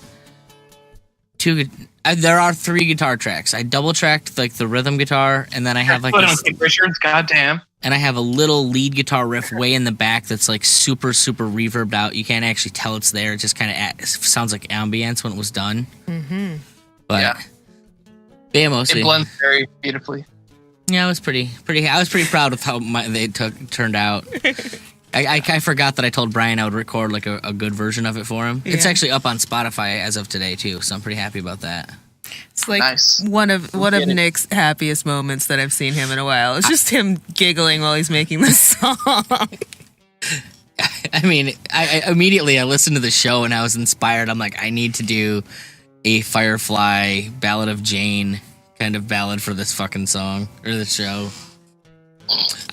Speaker 1: there are 3 guitar tracks. I double tracked like the rhythm guitar, and then I have like
Speaker 5: Put
Speaker 1: this,
Speaker 5: on King Richards, goddamn.
Speaker 1: and I have a little lead guitar riff way in the back that's like super reverbed out. You can't actually tell it's there. It just kind of sounds like ambience when it was done.
Speaker 2: Mm-hmm.
Speaker 1: But
Speaker 5: Yeah.
Speaker 1: yeah, mostly.
Speaker 5: It blends very beautifully.
Speaker 1: Yeah, I was pretty. I was pretty proud of how they turned out. I forgot that I told Brian I would record like a good version of it for him. It's
Speaker 2: Yeah.
Speaker 1: actually up on Spotify as of today too, so I'm pretty happy about that.
Speaker 2: It's like
Speaker 5: Nice.
Speaker 2: one of
Speaker 5: get it.
Speaker 2: Nick's happiest moments that I've seen him in a while. It's just him giggling while he's making this song.
Speaker 1: I mean, I immediately I listened to the show and I was inspired. I'm like, I need to do a Firefly Ballad of Jane kind of ballad for this fucking song or this show.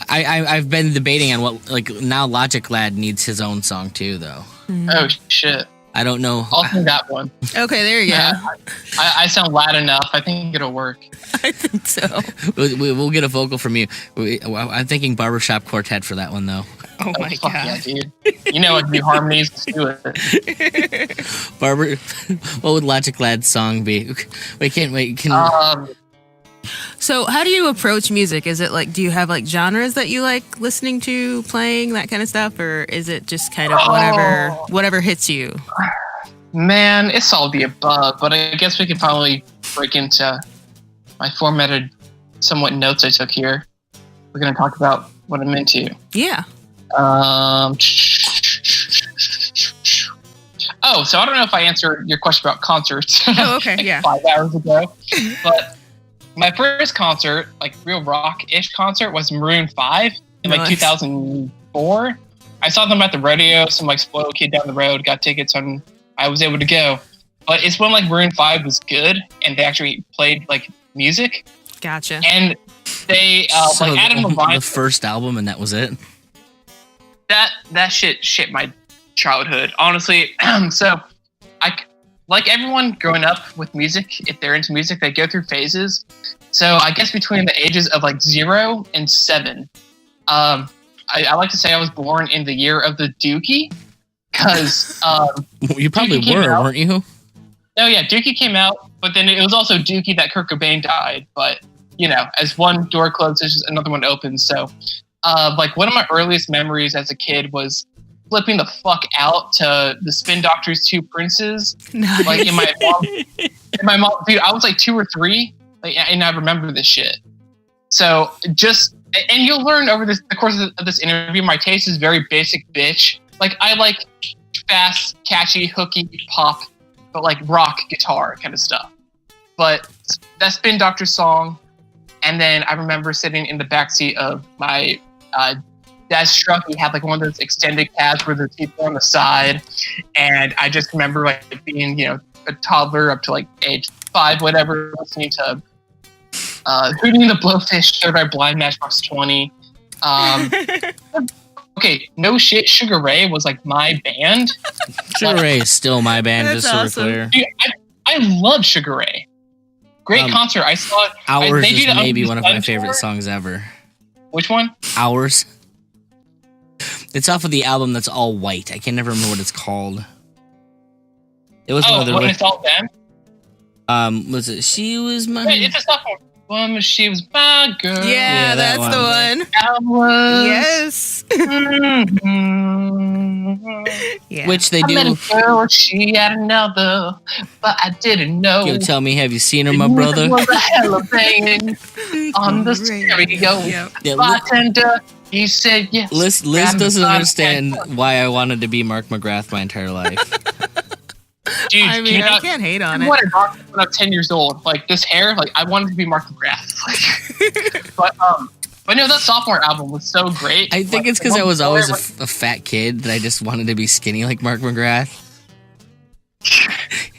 Speaker 1: I've been debating on what like now Logic Lad needs his own song too though.
Speaker 5: Oh shit!
Speaker 1: I don't know.
Speaker 5: I'll sing that one.
Speaker 2: Okay, there you go.
Speaker 5: I sound loud enough. I think it'll work.
Speaker 2: I think so.
Speaker 1: We'll get a vocal from you. I'm thinking Barbershop Quartet for that one though.
Speaker 2: Oh my
Speaker 5: Fuck
Speaker 2: God.
Speaker 5: yeah, dude! You know it. Do harmonies. Let's do it.
Speaker 1: What would Logic Lad's song be? Wait,
Speaker 2: So how do you approach music? Is it like, do you have like genres that you like listening to, playing, that kind of stuff? Or is it just kind of whatever hits you?
Speaker 5: Man, it's all the above. But I guess we could probably break into my formatted, somewhat notes I took here. We're gonna talk about what I'm into.
Speaker 2: Yeah.
Speaker 5: Oh, so I don't know if I answered your question about concerts.
Speaker 2: Oh, okay, yeah.
Speaker 5: 5 hours ago. But my first concert, like real rock-ish concert, was Maroon 5 in like
Speaker 2: Nice.
Speaker 5: 2000. 4. I saw them at the rodeo. Some like spoiled kid down the road got tickets, and I was able to go. But it's when like Maroon 5 was good, and they actually played like music.
Speaker 2: Gotcha.
Speaker 5: And they
Speaker 1: So
Speaker 5: like Adam Levine.
Speaker 1: the first album, and that was it.
Speaker 5: That shit my childhood, honestly. So I like everyone growing up with music. If they're into music, they go through phases. So I guess between the ages of like 0 and 7, I like to say I was born in the year of the Dookie, because
Speaker 1: You probably
Speaker 5: Dookie
Speaker 1: were,
Speaker 5: came out.
Speaker 1: weren't you?
Speaker 5: Oh yeah, Dookie came out, but then it was also Dookie that Kurt Cobain died. But you know, as one door closes, another one opens. So, like one of my earliest memories as a kid was flipping the fuck out to the Spin Doctors 2 Princes.
Speaker 2: Nice.
Speaker 5: Like in my mom, dude, I was like 2 or 3, like, and I remember this shit. So and you'll learn over the course of this interview, my taste is very basic bitch. Like I like fast, catchy, hooky pop, but like rock guitar kind of stuff. But that Spin Doctor song, and then I remember sitting in the backseat of my dad's truck. He had like one of those extended cabs where the seats were on the side, and I just remember like being, you know, a toddler up to like age 5, whatever, listening to Hootie and the Blowfish, Third Eye Blind, Matchbox 20. Okay, no shit, Sugar Ray was like my band.
Speaker 1: Sugar Ray is still my band,
Speaker 2: That's
Speaker 1: just so
Speaker 2: awesome.
Speaker 1: we're clear.
Speaker 5: Dude, I love Sugar Ray. Great concert. I saw it.
Speaker 1: Hours
Speaker 5: they
Speaker 1: is
Speaker 5: did
Speaker 1: maybe one of my
Speaker 5: Sun
Speaker 1: favorite
Speaker 5: tour.
Speaker 1: songs ever.
Speaker 5: Which one?
Speaker 1: Hours. It's off of the album that's all white. I can never remember what it's called. It was one of the.
Speaker 5: When it's all them?
Speaker 1: Was it She Was My?
Speaker 5: Wait, it's a sophomore. Woman, she was my girl.
Speaker 2: Yeah,
Speaker 1: that
Speaker 2: that's the one.
Speaker 5: I was.
Speaker 2: Yes. Yeah.
Speaker 1: Which they
Speaker 5: I met
Speaker 1: do.
Speaker 5: a girl, she had another, but I didn't know.
Speaker 1: Yo, tell me, have you seen her,
Speaker 5: The
Speaker 1: my
Speaker 5: music
Speaker 1: brother?
Speaker 5: was a hell of banging on the stereo.
Speaker 2: Yep.
Speaker 1: Yeah,
Speaker 5: Bartender, he said yes.
Speaker 1: Liz
Speaker 5: Grab
Speaker 1: doesn't
Speaker 5: the
Speaker 1: understand
Speaker 5: bartender.
Speaker 1: why I wanted to be Mark McGrath my entire life.
Speaker 5: Dude,
Speaker 2: I mean, I can't hate on
Speaker 5: I
Speaker 2: it.
Speaker 5: wanted Mark when I was 10 years old. Like this hair, like I wanted to be Mark McGrath. But no, that sophomore album was so great.
Speaker 1: I think
Speaker 5: Like,
Speaker 1: it's because I
Speaker 5: one
Speaker 1: was always
Speaker 5: before,
Speaker 1: a fat kid that I just wanted to be skinny like Mark McGrath.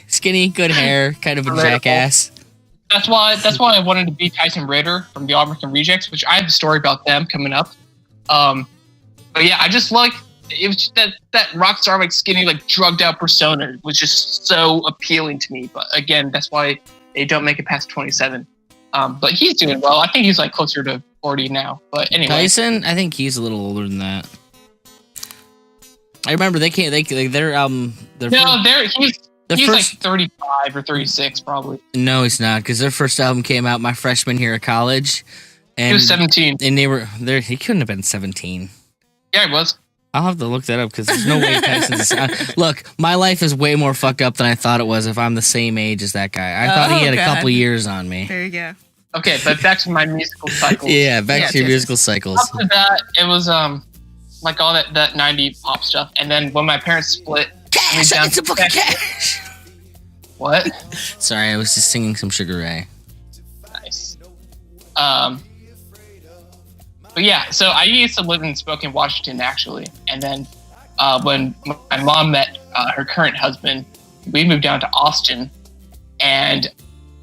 Speaker 1: Skinny, good hair, kind of a
Speaker 5: Relatable.
Speaker 1: jackass.
Speaker 5: That's why I wanted to be Tyson Ritter from the All American Rejects, which I have a story about them coming up. But yeah, I just like it was just that rock star, like skinny, like drugged out persona was just so appealing to me. But again, that's why they don't make it past 27. But he's doing well. I think he's like closer to 40 now. But anyway,
Speaker 1: Tyson, I think he's a little older than that. I remember their album.
Speaker 5: he's like 35 or 36 probably.
Speaker 1: No, he's not, because their first album came out my freshman year of college. And,
Speaker 5: He was 17.
Speaker 1: And they were there. He couldn't have been 17.
Speaker 5: Yeah, he was.
Speaker 1: I'll have to look that up because there's no way Tyson's. Look, my life is way more fucked up than I thought it was if I'm the same age as that guy. I thought he had a couple years on me.
Speaker 2: There you go.
Speaker 5: Okay, but back to my musical cycle.
Speaker 1: Yeah, back to your
Speaker 2: yes.
Speaker 1: musical cycles.
Speaker 5: Up to that, it was like all that 90s pop stuff. And then when my parents split,
Speaker 1: Cash,
Speaker 5: down
Speaker 1: it's a
Speaker 5: to
Speaker 1: book of cash.
Speaker 5: What?
Speaker 1: Sorry, I was just singing some Sugar Ray.
Speaker 5: Nice. But yeah, so I used to live in Spokane, Washington, actually. And then when my mom met her current husband, we moved down to Austin. And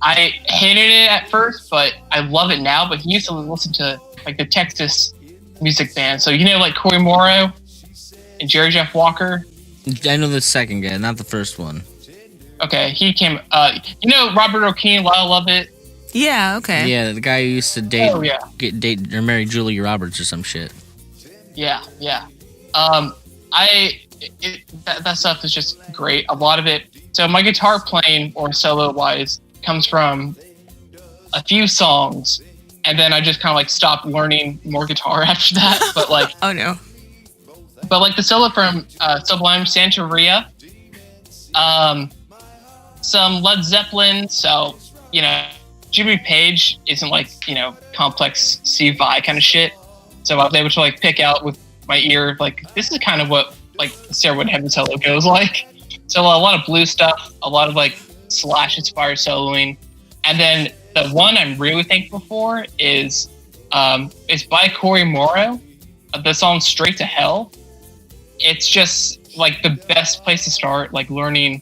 Speaker 5: I hated it at first, but I love it now. But he used to listen to like the Texas music band. So, you know, like Corey Morrow and Jerry Jeff Walker.
Speaker 1: I know the second guy, not the first one.
Speaker 5: Okay, he came. You know Robert O'Keefe, Lyle Lovett.
Speaker 2: Yeah, okay.
Speaker 1: Yeah, the guy who used to date,
Speaker 5: Oh, yeah.
Speaker 1: date or marry Julia Roberts or some shit.
Speaker 5: Yeah. That stuff is just great. A lot of it. So my guitar playing or solo wise comes from a few songs, and then I just kind of like stopped learning more guitar after that. But like,
Speaker 2: Oh no.
Speaker 5: the solo from Sublime Santeria, some Led Zeppelin. So you know, Jimmy Page isn't like, you know, complex C Vi kind of shit. So I was able to like pick out with my ear, like this is kind of what like Stairway to Heaven solo goes like. So a lot of blues stuff, a lot of like Slash inspired soloing, and then the one I'm really thankful for is it's by Corey Morrow, the song Straight to Hell. It's just like the best place to start, like learning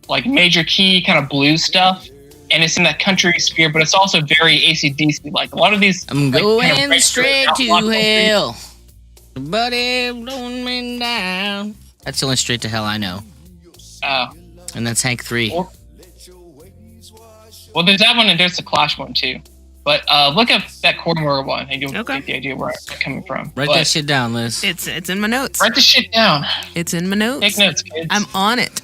Speaker 5: like major key kind of blues stuff. And it's in that country sphere, but it's also very AC/DC. Like a lot of these,
Speaker 1: I'm
Speaker 5: like,
Speaker 1: going
Speaker 5: kind of
Speaker 1: straight to
Speaker 5: outlaw country.
Speaker 1: hell, buddy, blowing me down. That's the only Straight to Hell I know, and that's Hank 3.
Speaker 5: Well, there's that one, and there's the Clash one too. But look up that Cornwall one, and you'll get the idea where I'm coming from.
Speaker 1: Write that shit down, Liz.
Speaker 2: It's in my notes.
Speaker 5: Write the shit down.
Speaker 2: It's in my notes.
Speaker 5: Take notes, kids.
Speaker 2: I'm on it.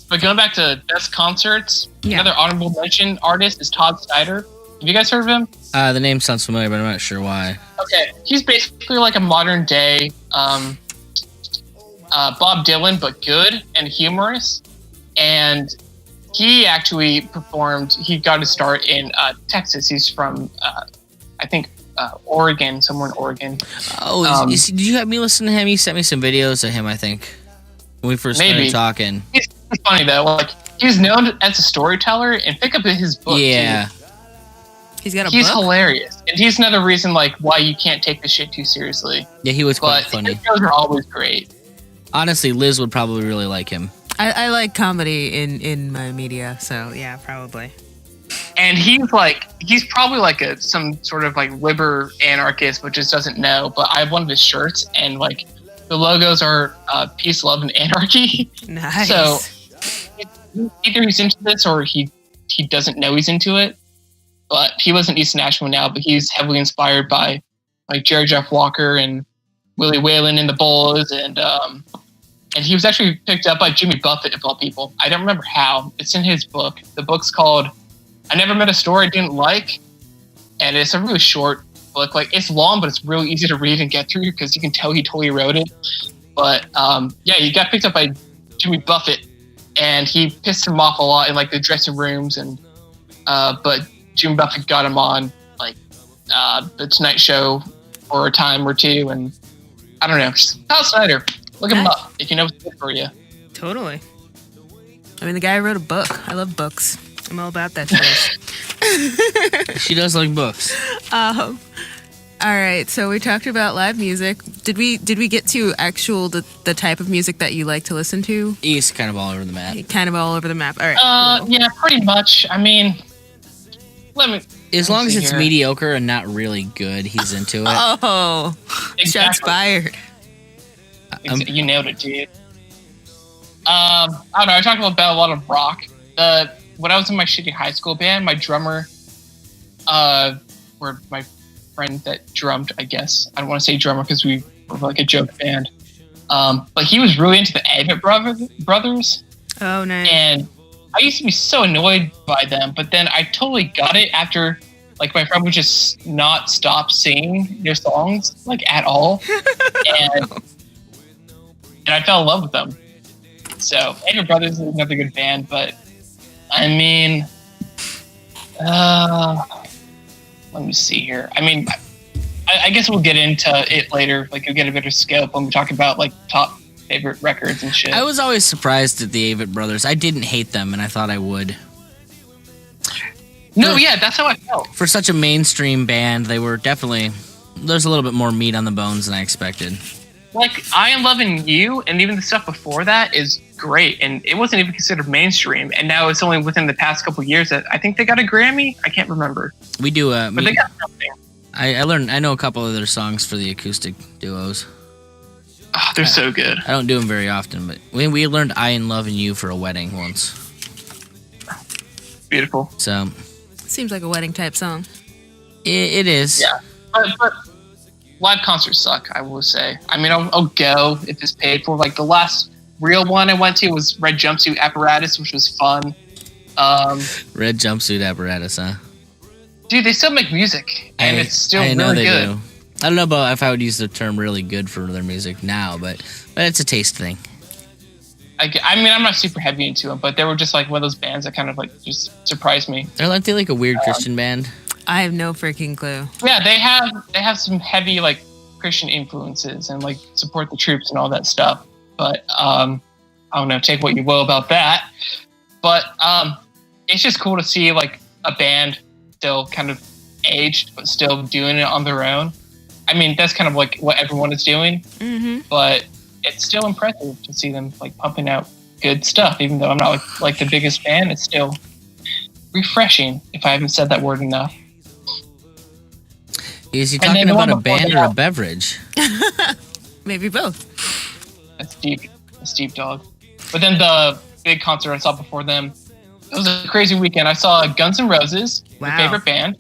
Speaker 5: But going back to best concerts,
Speaker 2: Yeah.
Speaker 5: another honorable mention artist is Todd Snyder. Have you guys heard of him?
Speaker 1: The name sounds familiar, but I'm not sure why.
Speaker 5: Okay, he's basically like a modern day Bob Dylan, but good and humorous. And he actually performed. He got his start in Texas. He's from, I think, Oregon, somewhere in Oregon.
Speaker 1: Oh, did you have me listen to him? He sent me some videos of him, I think, when we first started talking.
Speaker 5: He's funny though. Like he's known as a storyteller, and pick up his book.
Speaker 1: Yeah.
Speaker 5: Too.
Speaker 2: He's got a
Speaker 5: He's
Speaker 2: book?
Speaker 5: hilarious, and he's another reason like why you can't take this shit too seriously.
Speaker 1: Yeah, he was quite
Speaker 5: But
Speaker 1: funny.
Speaker 5: his shows are always great.
Speaker 1: Honestly, Liz would probably really like him.
Speaker 2: I like comedy in my media, so yeah, probably.
Speaker 5: And he's probably like some sort of like liber anarchist, but just doesn't know. But I have one of his shirts, and like the logos are peace, love, and anarchy.
Speaker 2: Nice.
Speaker 5: So either he's into this or he doesn't know he's into it. But he lives in East Nashville now, but he's heavily inspired by like Jerry Jeff Walker and Willie Whalen and the Bulls, and he was actually picked up by Jimmy Buffett of all people. I don't remember how. It's in his book. The book's called "I Never Met a Story I Didn't Like," and it's a really short book. Like it's long, but it's really easy to read and get through because you can tell he totally wrote it. But yeah, he got picked up by Jimmy Buffett, and he pissed him off a lot in like the dressing rooms, and but Jimmy Buffett got him on like the Tonight Show for a time or two, and I don't know. Todd Snyder, look him up if you know what's good for you.
Speaker 2: Totally. I mean, the guy wrote a book. I love books. I'm all about that shit.
Speaker 1: She does like books.
Speaker 2: All right, so we talked about live music. Did we get to the type of music that you like to listen to?
Speaker 1: He's kind of all over the map.
Speaker 2: Kind of all over the map. All right. Cool.
Speaker 5: Yeah, pretty much. I mean,
Speaker 1: As long as it's
Speaker 5: here.
Speaker 1: mediocre and not really good, he's into it.
Speaker 2: Oh, shots
Speaker 5: Exactly.
Speaker 2: fired.
Speaker 5: You nailed it, dude. I don't know. I talked about a lot of rock. When I was in my shitty high school band, my drummer, or my friend that drummed, I guess. I don't want to say drummer because we were like a joke band. But he was really into the Avett Brothers.
Speaker 2: Oh, nice.
Speaker 5: And I used to be so annoyed by them, but then I totally got it after, like, my friend would just not stop singing their songs, like, at all. and I fell in love with them. So, Avett Brothers is another good band, but, I mean, let me see here. I mean, I guess we'll get into it later. Like, you'll get a better scope when we talk about, like, top favorite records and shit.
Speaker 1: I was always surprised at the Avett Brothers. I didn't hate them, and I thought I would.
Speaker 5: No, yeah, that's how I felt.
Speaker 1: For such a mainstream band, they were definitely... There's a little bit more meat on the bones than I expected.
Speaker 5: Like, I Am Loving You, and even the stuff before that is great, and it wasn't even considered mainstream, and now it's only within the past couple of years that I think they got a Grammy. I can't remember.
Speaker 1: We do...
Speaker 5: But they got something.
Speaker 1: I know a couple of their songs for the acoustic duos.
Speaker 5: Oh, they're so good.
Speaker 1: I don't do them very often, but we learned I Am Loving You for a wedding once.
Speaker 5: Beautiful.
Speaker 1: So...
Speaker 2: Seems like a wedding type song.
Speaker 1: It is.
Speaker 5: Yeah. But live concerts suck, I will say. I mean, I'll go if it's paid for. Like, the last real one I went to was Red Jumpsuit Apparatus, which was fun.
Speaker 1: Red Jumpsuit Apparatus, huh?
Speaker 5: Dude, they still make music, and it's still
Speaker 1: I know
Speaker 5: really
Speaker 1: they
Speaker 5: good.
Speaker 1: do. I don't know about if I would use the term really good for their music now, but it's a taste thing.
Speaker 5: I mean, I'm not super heavy into them, but they were just like one of those bands that kind of like just surprised me.
Speaker 1: Aren't they like a weird Christian band?
Speaker 2: I have no freaking clue.
Speaker 5: Yeah, they have some heavy like Christian influences and like support the troops and all that stuff. But I don't know, take what you will about that. But it's just cool to see like a band still kind of aged but still doing it on their own. I mean, that's kind of like what everyone is doing,
Speaker 2: Mm-hmm.
Speaker 5: but it's still impressive to see them like pumping out good stuff. Even though I'm not like the biggest fan, it's still refreshing. If I haven't said that word enough.
Speaker 1: Is he talking about a band or a beverage?
Speaker 2: Maybe both.
Speaker 5: That's deep. That's deep, dog. But then the big concert I saw before them, it was a crazy weekend. I saw Guns N' Roses,
Speaker 2: Wow.
Speaker 5: my favorite band,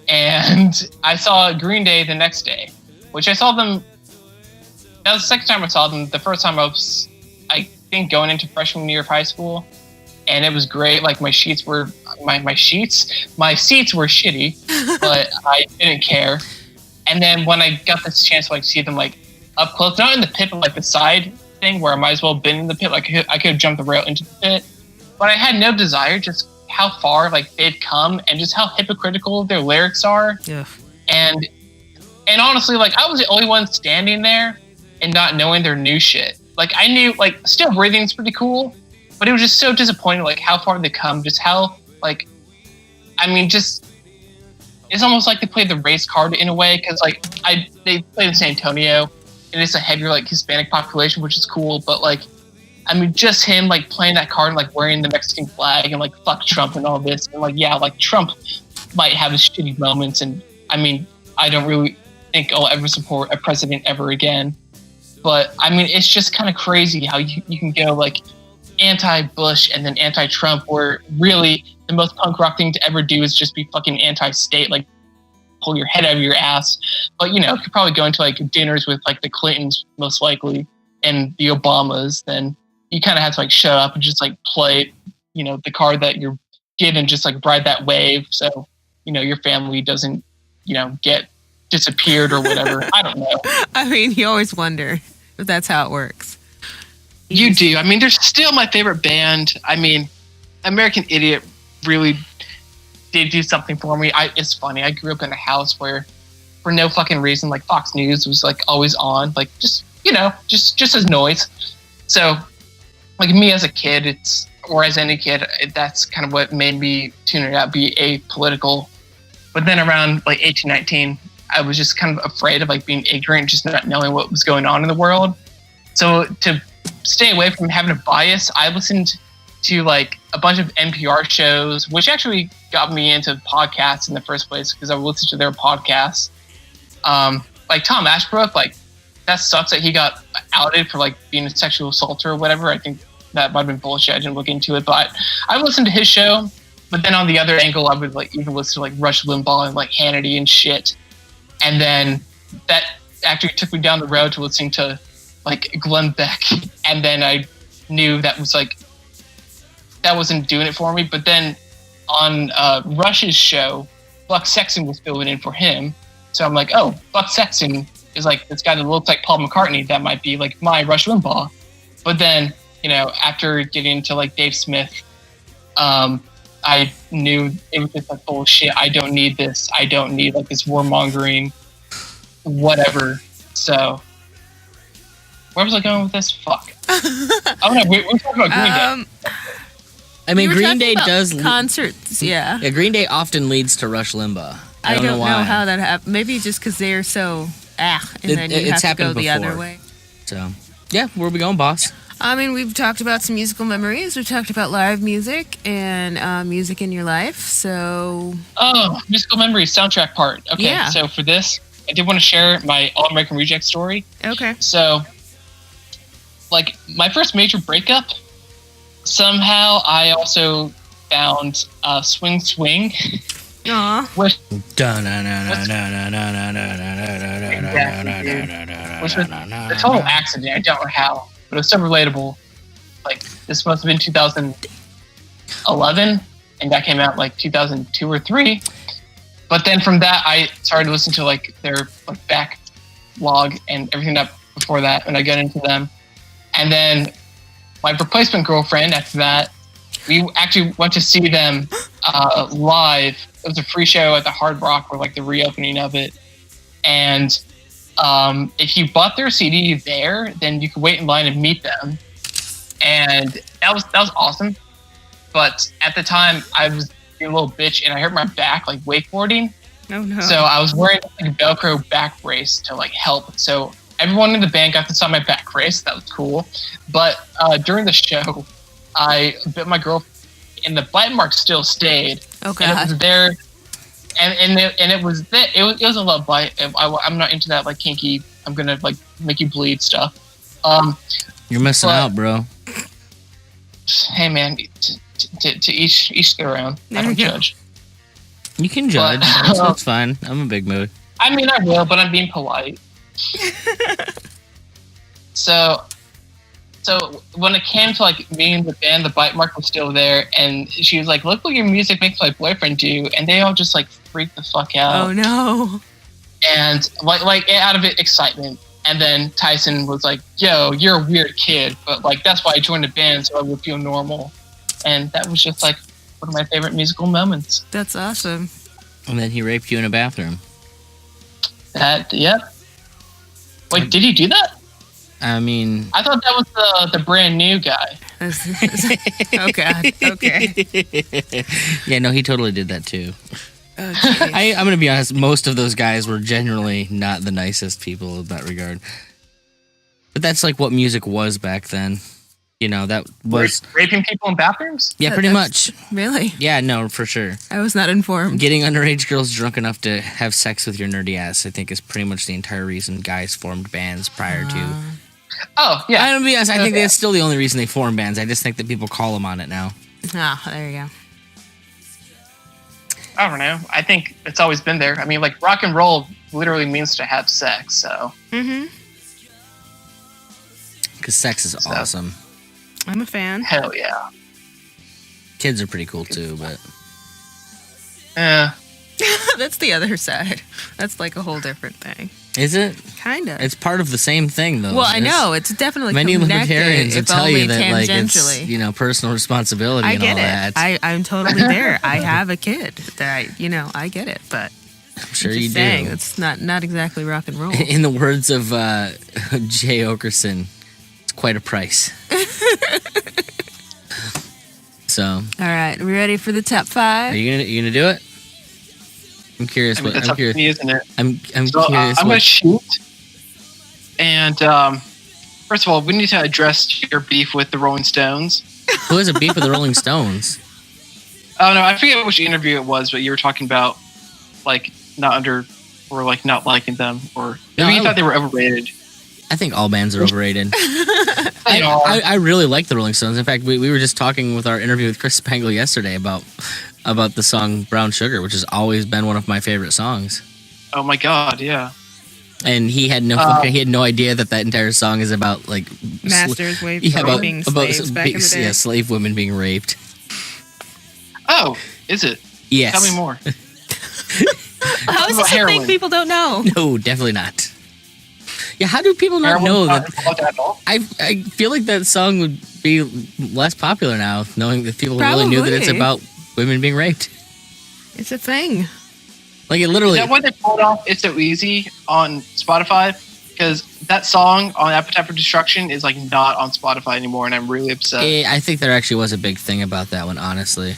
Speaker 5: and I saw Green Day the next day, which I saw them. That was the second time I saw them. The first time I was, I think, going into freshman year of high school, and it was great. Like my seats were shitty, but I didn't care. And then when I got this chance to like see them like up close, not in the pit, but like the side thing where I might as well have been in the pit, like I could have jumped the rail into the pit, but I had no desire. Just how far like they've come, and just how hypocritical their lyrics are.
Speaker 2: Yeah.
Speaker 5: And honestly, like I was the only one standing there and not knowing their new shit. Like I knew like Still Breathing's pretty cool, but it was just so disappointing. Like how far they come, just how like, I mean, just it's almost like they played the race card in a way, because like they played in San Antonio, and it's a heavier like Hispanic population, which is cool. But like, I mean, just him like playing that card and like wearing the Mexican flag and like fuck Trump and all this, and like yeah, like Trump might have his shitty moments, and I mean, I don't really think I'll ever support a president ever again. But I mean, it's just kind of crazy how you can go like anti-Bush and then anti-Trump, where really the most punk rock thing to ever do is just be fucking anti-state, like pull your head out of your ass. But you know, if you're probably going to like dinners with like the Clintons most likely and the Obamas, then you kind of have to like shut up and just like play, you know, the card that you're given, just like ride that wave, so you know your family doesn't, you know, get disappeared or whatever. I don't know.
Speaker 2: I mean, you always wonder if that's how it works.
Speaker 5: You do. I mean, they're still my favorite band. I mean, American Idiot really did do something for me. It's funny. I grew up in a house where, for no fucking reason, like Fox News was like always on, like just, you know, just as noise. So, like me as a kid, or as any kid, that's kind of what made me tune it out, be apolitical. But then around like 18, 19, I was just kind of afraid of like being ignorant, just not knowing what was going on in the world. So to stay away from having a bias, I listened to like a bunch of NPR shows, which actually got me into podcasts in the first place, because I would listen to their podcasts. Like Tom Ashbrook, like that sucks that he got outed for like being a sexual assaulter or whatever. I think that might have been bullshit. I didn't look into it, but I listened to his show. But then on the other angle, I would like even listen to like Rush Limbaugh and like Hannity and shit. And then that actually took me down the road to listening to like Glenn Beck. And then I knew that wasn't doing it for me. But then on Rush's show, Buck Sexton was filling in for him. So I'm like, oh, Buck Sexton is like this guy that looks like Paul McCartney. That might be like my Rush Limbaugh. But then, you know, after getting into like Dave Smith, I knew it was just like bullshit. I don't need this. I don't need like this warmongering, whatever. So, where was I going with this? Fuck. Oh no, we're talking about Green Day.
Speaker 1: I mean,
Speaker 2: You were
Speaker 1: Green
Speaker 2: talking
Speaker 1: Day
Speaker 2: about
Speaker 1: does
Speaker 2: concerts. Yeah.
Speaker 1: Yeah, Green Day often leads to Rush Limbaugh. I don't know why.
Speaker 2: how that happened. Maybe just because they're so and then you
Speaker 1: it's
Speaker 2: have to go
Speaker 1: happened
Speaker 2: the other
Speaker 1: before.
Speaker 2: way.
Speaker 1: So, yeah, where are we going, boss?
Speaker 2: I mean, we've talked about some musical memories. We've talked about live music and music in your life. So,
Speaker 5: Oh, musical memories, soundtrack part. Okay,
Speaker 2: Yeah.
Speaker 5: So for this, I did want to share my All American Reject story.
Speaker 2: okay.
Speaker 5: So, like, my first major breakup, somehow I also found Swing Swing,
Speaker 2: Aw.
Speaker 5: which was a total accident. I don't know how, but it was so relatable. Like, this must have been 2011, and that came out like 2002 or 3. But then from that, I started to listen to like their like backlog and everything that before that, and I got into them. And then my replacement girlfriend, after that, we actually went to see them live. It was a free show at the Hard Rock, or like the reopening of it. And if you bought their CD there, then you could wait in line and meet them. And that was awesome. But at the time, I was being a little bitch, and I hurt my back like wakeboarding.
Speaker 2: Oh no.
Speaker 5: So I was wearing like a Velcro back brace to like help. So everyone in the band got to saw my back brace. That was cool. But during the show, I bit my girl, and the bite mark still stayed.
Speaker 2: Oh
Speaker 5: And it
Speaker 2: god.
Speaker 5: was there, and it was there. It was a love bite. I'm not into that like kinky. I'm gonna like make you bleed stuff.
Speaker 1: You're missing
Speaker 5: But-
Speaker 1: out, bro.
Speaker 5: Hey man, to each their own.
Speaker 2: There
Speaker 5: I don't
Speaker 2: you go.
Speaker 5: judge.
Speaker 1: You can judge. That's fine. I'm a big mood.
Speaker 5: I mean, I will, but I'm being polite. So when it came to like me and the band, the bite mark was still there, and she was like, "Look what your music makes my boyfriend do," and they all just like freaked the fuck out,
Speaker 2: Oh no.
Speaker 5: and like out of it excitement. And then Tyson was like, "Yo, you're a weird kid, but like that's why I joined the band so I would feel normal," and that was just like one of my favorite musical moments.
Speaker 2: That's awesome.
Speaker 1: And then he raped you in a bathroom.
Speaker 5: Yep. Wait, did he do that?
Speaker 1: I mean,
Speaker 5: I thought that was the brand new guy.
Speaker 2: Oh god. Okay.
Speaker 1: yeah, no, he totally did that too.
Speaker 2: Oh, geez.
Speaker 1: I'm going to be honest, most of those guys were generally not the nicest people in that regard. But that's like what music was back then. You know, that was...
Speaker 5: Raping people in bathrooms?
Speaker 1: Yeah, pretty much.
Speaker 2: Really?
Speaker 1: Yeah, no, for sure.
Speaker 2: I was not informed.
Speaker 1: Getting underage girls drunk enough to have sex with your nerdy ass, I think, is pretty much the entire reason guys formed bands prior to...
Speaker 5: Oh, yeah.
Speaker 1: I'm going to be honest, I think
Speaker 5: Okay.
Speaker 1: that's still the only reason they form bands. I just think that people call them on it now.
Speaker 2: Ah, there you go.
Speaker 5: I don't know. I think it's always been there. I mean, like, rock and roll literally means to have sex, so...
Speaker 2: Mm-hmm.
Speaker 1: Because sex is awesome.
Speaker 2: I'm a fan.
Speaker 5: Hell yeah.
Speaker 1: Kids are pretty cool too, but...
Speaker 2: That's the other side. That's like a whole different thing.
Speaker 1: Is it?
Speaker 2: Kind of.
Speaker 1: It's part of the same thing, though.
Speaker 2: Well, I know. It's definitely
Speaker 1: Many
Speaker 2: connected,
Speaker 1: libertarians will
Speaker 2: if
Speaker 1: tell
Speaker 2: only
Speaker 1: you that, like, it's,
Speaker 2: tangentially.
Speaker 1: you know, personal responsibility
Speaker 2: I
Speaker 1: and
Speaker 2: get
Speaker 1: all
Speaker 2: it.
Speaker 1: that.
Speaker 2: I'm totally there. I have a kid that I get it, but
Speaker 1: I'm sure
Speaker 2: I'm
Speaker 1: you
Speaker 2: just saying,
Speaker 1: do.
Speaker 2: it's not exactly rock and roll.
Speaker 1: In the words of Jay Okerson, it's quite a price. So,
Speaker 2: All right, are we ready for the top 5?
Speaker 1: are you gonna do it? I'm curious.
Speaker 5: I mean,
Speaker 1: What
Speaker 5: that's
Speaker 1: I'm
Speaker 5: up to
Speaker 1: curious.
Speaker 5: me, isn't it?
Speaker 1: I'm
Speaker 5: So,
Speaker 1: curious.
Speaker 5: I'm going
Speaker 1: What,
Speaker 5: to shoot. And, first of all, we need to address your beef with the Rolling Stones.
Speaker 1: who has a beef with the Rolling Stones?
Speaker 5: Oh, no, I forget which interview it was, but you were talking about, like, not liking them, or
Speaker 1: No,
Speaker 5: maybe you
Speaker 1: I-
Speaker 5: thought they were overrated.
Speaker 1: I think all bands are overrated.
Speaker 5: They are.
Speaker 1: I really like the Rolling Stones. In fact, we were just talking with our interview with Chris Spangle yesterday about the song Brown Sugar, which has always been one of my favorite songs.
Speaker 5: Oh, my God, yeah.
Speaker 1: And he had no idea that entire song is about like
Speaker 2: Masters raping slaves back in the day.
Speaker 1: yeah, slave women being raped.
Speaker 5: Oh, is it?
Speaker 1: Yes.
Speaker 5: Tell me more.
Speaker 2: How is this a thing
Speaker 5: Heroin.
Speaker 2: people don't know?
Speaker 1: No, definitely not. Yeah, how do people not
Speaker 5: Heroin's
Speaker 1: know
Speaker 5: not
Speaker 1: that?
Speaker 5: involved at all?
Speaker 1: I feel like that song would be less popular now, knowing that people really knew that it's
Speaker 2: Probably.
Speaker 1: about women being raped.
Speaker 2: It's a thing.
Speaker 1: Like it
Speaker 5: Is
Speaker 1: literally.
Speaker 5: that why they pulled off It's So Easy on Spotify? Because that song on Appetite for Destruction is like not on Spotify anymore, and I'm really upset.
Speaker 1: I think there actually was a big thing about that one, honestly.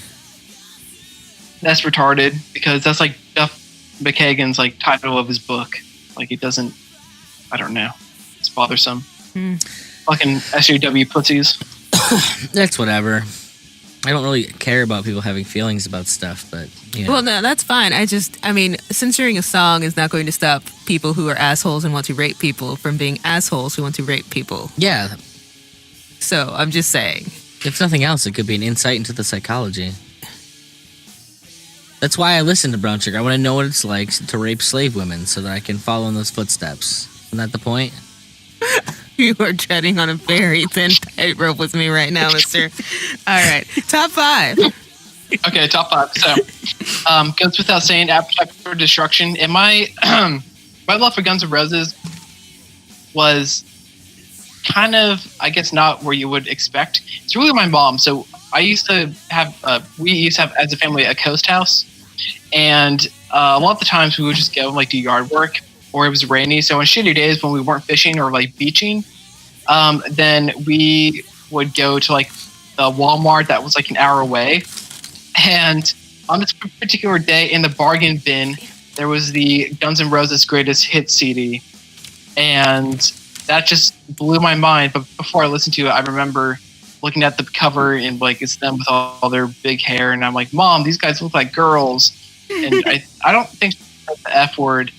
Speaker 5: That's retarded because that's like Duff McKagan's like title of his book. Like it doesn't. I don't know. It's bothersome. Fucking SJW pussies.
Speaker 1: That's whatever. I don't really care about people having feelings about stuff, but you know.
Speaker 2: Well, no, that's fine. I mean, censoring a song is not going to stop people who are assholes and want to rape people from being assholes who want to rape people.
Speaker 1: Yeah,
Speaker 2: So I'm just saying.
Speaker 1: if nothing else, it could be an insight into the psychology. That's why I listen to Brown Sugar. I want to know what it's like to rape slave women so that I can follow in those footsteps. Isn't that the point?
Speaker 2: You are treading on a very thin tightrope with me right now, mister. All right. Top 5.
Speaker 5: Okay, top 5. So, goes without saying, Appetite for Destruction. And my love for Guns N' Roses was kind of, I guess, not where you would expect. It's really my mom. So I used to have, we used to have, as a family, a coast house. And a lot of the times we would just go and like do yard work, or it was rainy. So on shitty days when we weren't fishing or like beaching, then we would go to like the Walmart that was like an hour away. And on this particular day in the bargain bin, there was the Guns N' Roses Greatest Hits CD, and that just blew my mind. But before I listened to it, I remember looking at the cover and like it's them with all their big hair, and I'm like, Mom, these guys look like girls. And I don't think she said the F word,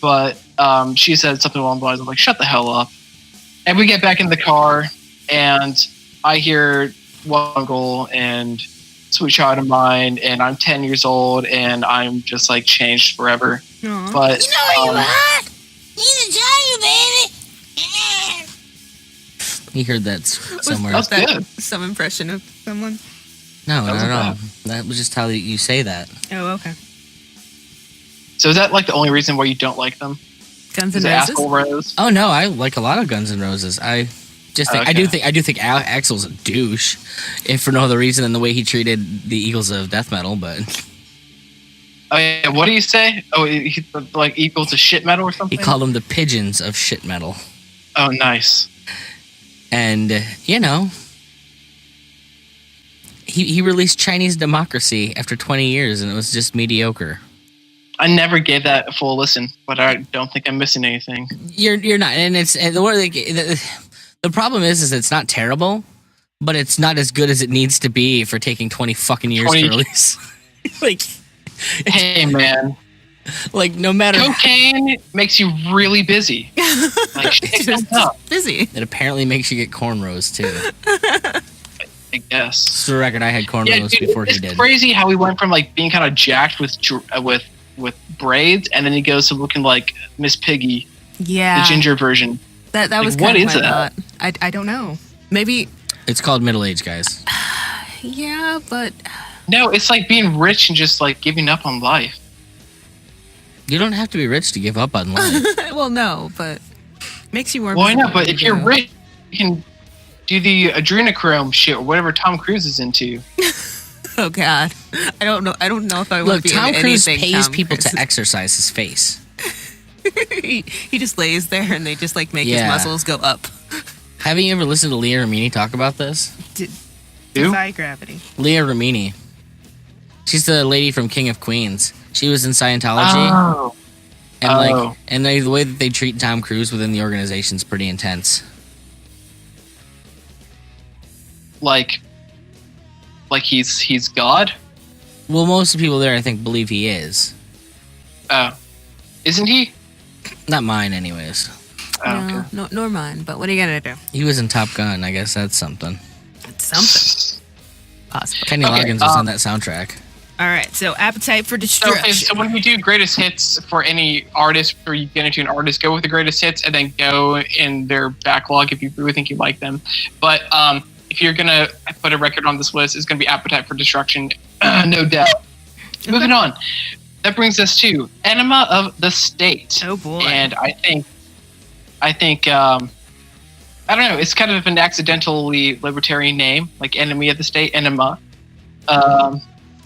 Speaker 5: but she said something along the lines of like, shut the hell up. And we get back in the car, and I hear Wongle and Sweet Child of Mine, and I'm 10 years old, and I'm just like changed forever.
Speaker 2: Aww.
Speaker 5: But
Speaker 4: You know what you want? He's a child, baby.
Speaker 1: He heard that somewhere.
Speaker 5: That's good.
Speaker 2: Some impression of someone?
Speaker 1: No,
Speaker 5: That
Speaker 1: not
Speaker 5: wasn't
Speaker 1: at all.
Speaker 5: bad.
Speaker 1: That was just how you say that.
Speaker 2: Oh, okay.
Speaker 5: So is that like the only reason why you don't like them?
Speaker 2: Guns
Speaker 5: Is
Speaker 2: N'
Speaker 5: it
Speaker 2: Roses?
Speaker 5: Asshole Rose?
Speaker 1: Oh no, I like a lot of Guns N' Roses. I just think
Speaker 5: Okay.
Speaker 1: I do think Axl's a douche, if for no other reason than the way he treated the Eagles of death metal. But
Speaker 5: Oh yeah, what do you say? Oh, he like equals to shit metal or
Speaker 1: he
Speaker 5: something?
Speaker 1: called them the pigeons of shit metal.
Speaker 5: Oh, nice.
Speaker 1: And he released Chinese Democracy after 20 years, and it was just mediocre.
Speaker 5: I never gave that a full listen, but I don't think I'm missing anything.
Speaker 1: You're not, and the problem is it's not terrible, but it's not as good as it needs to be for taking 20 fucking years
Speaker 5: 20
Speaker 1: to release. like
Speaker 5: Hey man,
Speaker 1: no matter.
Speaker 5: cocaine makes you really busy. Like shit comes up,
Speaker 2: Busy.
Speaker 1: It apparently makes you get cornrows too.
Speaker 5: I guess.
Speaker 1: Just for the record, I had
Speaker 5: Yeah,
Speaker 1: cornrows
Speaker 5: dude,
Speaker 1: before he
Speaker 5: it's
Speaker 1: did.
Speaker 5: crazy how he went from like being kind of jacked with braids, and then he goes to looking like Miss Piggy,
Speaker 2: Yeah.
Speaker 5: the ginger version.
Speaker 2: That
Speaker 5: Like,
Speaker 2: was
Speaker 5: what
Speaker 2: kind of
Speaker 5: is
Speaker 2: my
Speaker 5: that?
Speaker 2: thought. I don't know. Maybe.
Speaker 1: It's called middle age, guys.
Speaker 2: Yeah, but
Speaker 5: No, it's like being rich and just like giving up on life.
Speaker 1: You don't have to be rich to give up on life.
Speaker 2: well, no, but makes you more.
Speaker 5: Well, I know,
Speaker 2: visible
Speaker 5: but
Speaker 2: to
Speaker 5: if you're
Speaker 2: do.
Speaker 5: rich, you can do the adrenochrome shit or whatever Tom Cruise is into.
Speaker 2: Oh God, I don't know. I don't know if I want
Speaker 1: Look,
Speaker 2: to be
Speaker 1: Tom
Speaker 2: into
Speaker 1: Cruise
Speaker 2: anything.
Speaker 1: pays
Speaker 2: Tom
Speaker 1: people
Speaker 2: Cruise.
Speaker 1: to exercise his face.
Speaker 2: he just lays there and they just like make
Speaker 1: Yeah.
Speaker 2: his muscles go up.
Speaker 1: Haven't you ever listened to Leah Remini talk about this?
Speaker 5: Who?
Speaker 2: Defy gravity.
Speaker 1: Leah Remini. She's the lady from King of Queens. She was in Scientology,
Speaker 5: Oh,
Speaker 1: and the way that they treat Tom Cruise within the organization is pretty intense.
Speaker 5: like he's God.
Speaker 1: Well, most of the people there, I think, believe he is.
Speaker 5: Oh, isn't he?
Speaker 1: Not mine, anyways.
Speaker 5: Oh,
Speaker 2: No,
Speaker 5: okay.
Speaker 2: no, nor mine. But what are you gonna do?
Speaker 1: He was in Top Gun. I guess that's something.
Speaker 2: It's something possible.
Speaker 1: Kenny
Speaker 5: Okay,
Speaker 1: Loggins was on that soundtrack.
Speaker 2: All right. So appetite for
Speaker 5: So,
Speaker 2: destruction.
Speaker 5: so when you do greatest hits for any artist, or you get into an artist, go with the greatest hits, and then go in their backlog if you really think you like them. But if you're gonna put a record on this list, it's gonna be Appetite for Destruction, no doubt. Moving on, that brings us to Enema of the State.
Speaker 2: Oh boy.
Speaker 5: And I think I don't know. It's kind of an accidentally libertarian name, like Enemy of the State, Enema.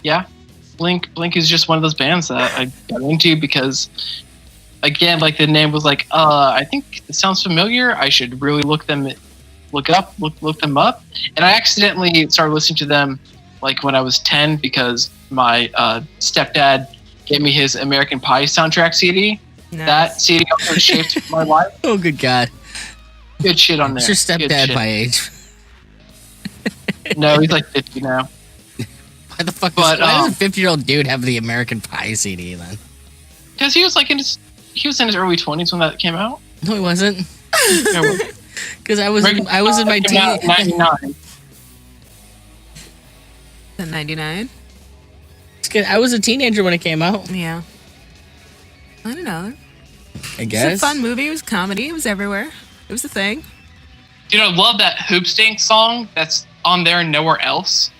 Speaker 5: Yeah. Blink is just one of those bands that I got into because, again, like the name was like, I think it sounds familiar. I should really look them up. And I accidentally started listening to them like when I was 10 because my stepdad gave me his American Pie soundtrack CD.
Speaker 2: Nice.
Speaker 5: That CD also shaped my life.
Speaker 1: Oh, good God.
Speaker 5: Good shit on there.
Speaker 1: It's your
Speaker 5: Good
Speaker 1: stepdad
Speaker 5: shit.
Speaker 1: my age.
Speaker 5: No, he's like 50 now.
Speaker 1: Why the fuck
Speaker 5: But,
Speaker 1: why does a 50-year-old dude have the American Pie CD then?
Speaker 5: Because he was like in his early 20s when that came out.
Speaker 1: No, he wasn't.
Speaker 5: Yeah, well,
Speaker 1: Because I was in my
Speaker 5: came out in 99.
Speaker 2: The 99.
Speaker 1: I was a teenager when it came out.
Speaker 2: Yeah. I don't know.
Speaker 1: I
Speaker 2: It's
Speaker 1: guess.
Speaker 2: a fun movie. It was comedy. It was everywhere. It was a thing.
Speaker 5: Dude, I love that Hoop Stink song that's on there and nowhere else.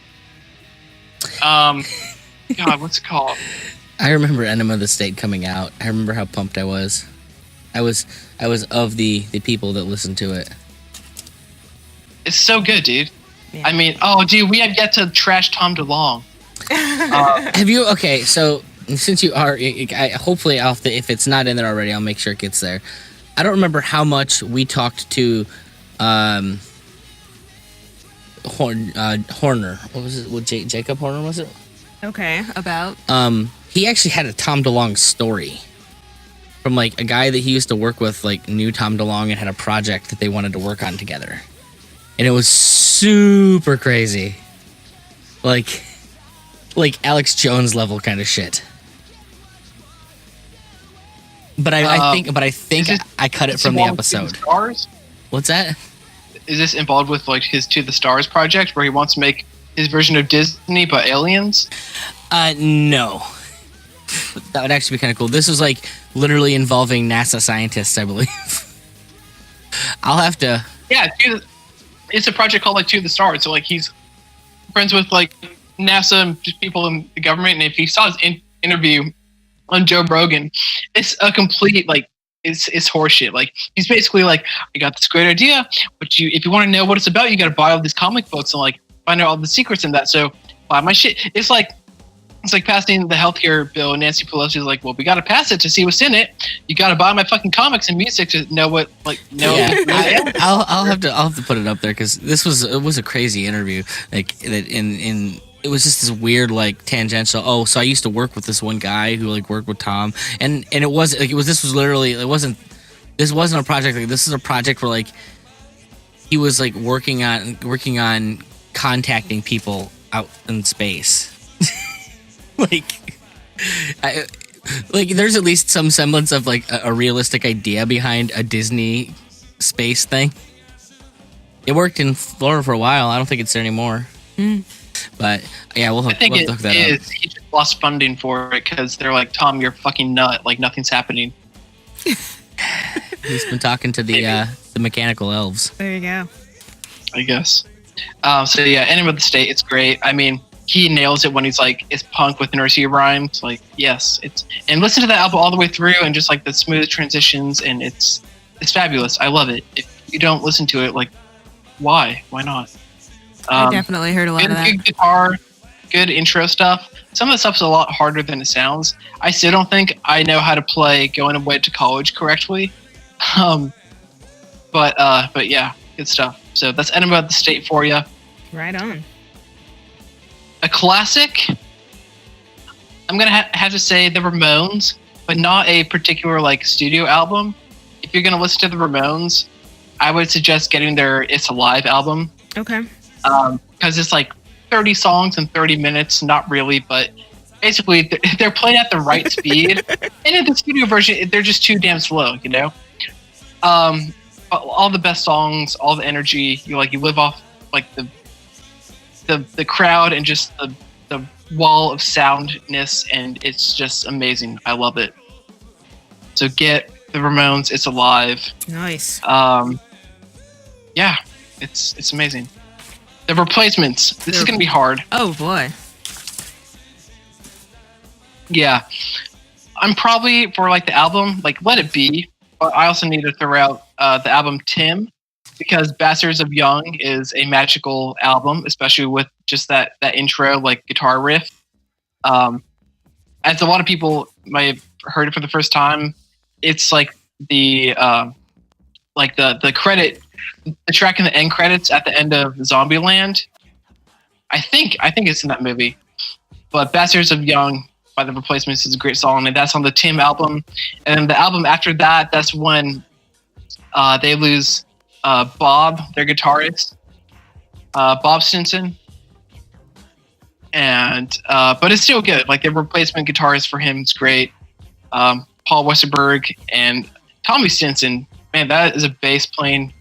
Speaker 5: God, what's it called?
Speaker 1: I remember Enema of the State coming out. I remember how pumped I was. I was of the people that listened to it.
Speaker 5: It's so good, dude.
Speaker 2: Yeah.
Speaker 5: I mean, oh, dude, we have yet to trash Tom DeLonge.
Speaker 1: Have you? Okay, so since you are, hopefully, if it's not in there already, I'll make sure it gets there. I don't remember how much we talked to Horner. What was it? Jacob Horner, was it?
Speaker 2: Okay, about?
Speaker 1: He actually had a Tom DeLonge story from like a guy that he used to work with, like knew Tom DeLonge and had a project that they wanted to work on together. And it was super crazy. Like Alex Jones level kind of shit. But I think I cut it from the episode. What's that?
Speaker 6: Is this involved with like his To the Stars project where he wants to make his version of Disney but aliens?
Speaker 1: No. That would actually be kind of cool. This was like literally involving NASA scientists, I believe. I'll have to.
Speaker 6: Yeah, it's a project called like To the Stars. So like he's friends with like NASA and just people in the government. And if he saw his interview on Joe Rogan, it's a complete like it's horseshit. Like he's basically like, I got this great idea, but if you want to know what it's about, you got to buy all these comic books and like find out all the secrets in that. So buy my shit. It's like passing the healthcare bill. And Nancy Pelosi's like, well, we got to pass it to see what's in it. You got to buy my fucking comics and music to know what like know.
Speaker 1: Yeah, I'll have to put it up there because it was a crazy interview. Like that in it was just this weird like tangential. Oh, so I used to work with this one guy who like worked with Tom, and it was like this was literally it wasn't. This wasn't a project. Like this is a project where like he was like working on contacting people out in space. Like there's at least some semblance of like a realistic idea behind a Disney space thing. It worked in Florida for a while. I don't think it's there anymore. But yeah, we'll hook that up.
Speaker 6: He just lost funding for it because they're like, Tom, you're fucking nut. Like nothing's happening.
Speaker 1: He's been talking to the mechanical elves.
Speaker 2: There you go.
Speaker 6: I guess. So yeah, Enemy of the State. It's great. I mean, he nails it when he's like, it's punk with nursery rhymes. Like, yes, and listen to that album all the way through and just like the smooth transitions, and it's fabulous. I love it. If you don't listen to it, like, why? Why not?
Speaker 2: I definitely heard a lot of that.
Speaker 6: Good guitar, good intro stuff. Some of the stuff's a lot harder than it sounds. I still don't think I know how to play Going Away to College correctly. But yeah, good stuff. So that's Enemy of the State for you.
Speaker 2: Right on.
Speaker 6: A classic, I'm going to have to say the Ramones, but not a particular like studio album. If you're going to listen to the Ramones, I would suggest getting their It's Alive album.
Speaker 2: Okay.
Speaker 6: Because it's like 30 songs in 30 minutes, not really, but basically they're played at the right speed. And in the studio version, they're just too damn slow, you know? All the best songs, all the energy, you live off like the crowd and just the wall of soundness, and it's just amazing. I love it. So get the Ramones, It's Alive.
Speaker 2: Nice.
Speaker 6: Yeah, it's amazing. The Replacements. This is gonna be hard.
Speaker 2: Oh boy.
Speaker 6: Yeah, I'm probably for like the album, like Let It Be, but I also need to throw out the album Tim, because Bastards of Young is a magical album, especially with just that intro, like guitar riff. As a lot of people might have heard it for the first time, it's like the credit, the track in the end credits at the end of Zombieland. I think it's in that movie. But Bastards of Young by the Replacements is a great song, and that's on the Tim album. And the album after that, that's when they lose Bob, their guitarist, Bob Stinson. And but it's still good. Like the replacement guitarist for him is great. Paul Westerberg and Tommy Stinson, man, that is a bass playing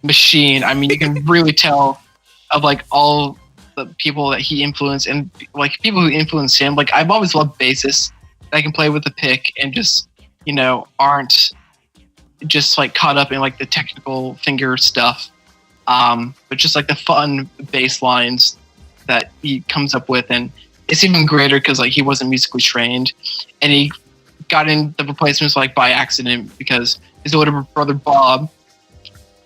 Speaker 6: machine. I mean, you can really tell of like all the people that he influenced and like people who influenced him. Like I've always loved bassists that can play with the pick and just, you know, aren't just like caught up in like the technical finger stuff, but just like the fun bass lines that he comes up with. And it's even greater because like he wasn't musically trained, and he got in the Replacements like by accident because his older brother Bob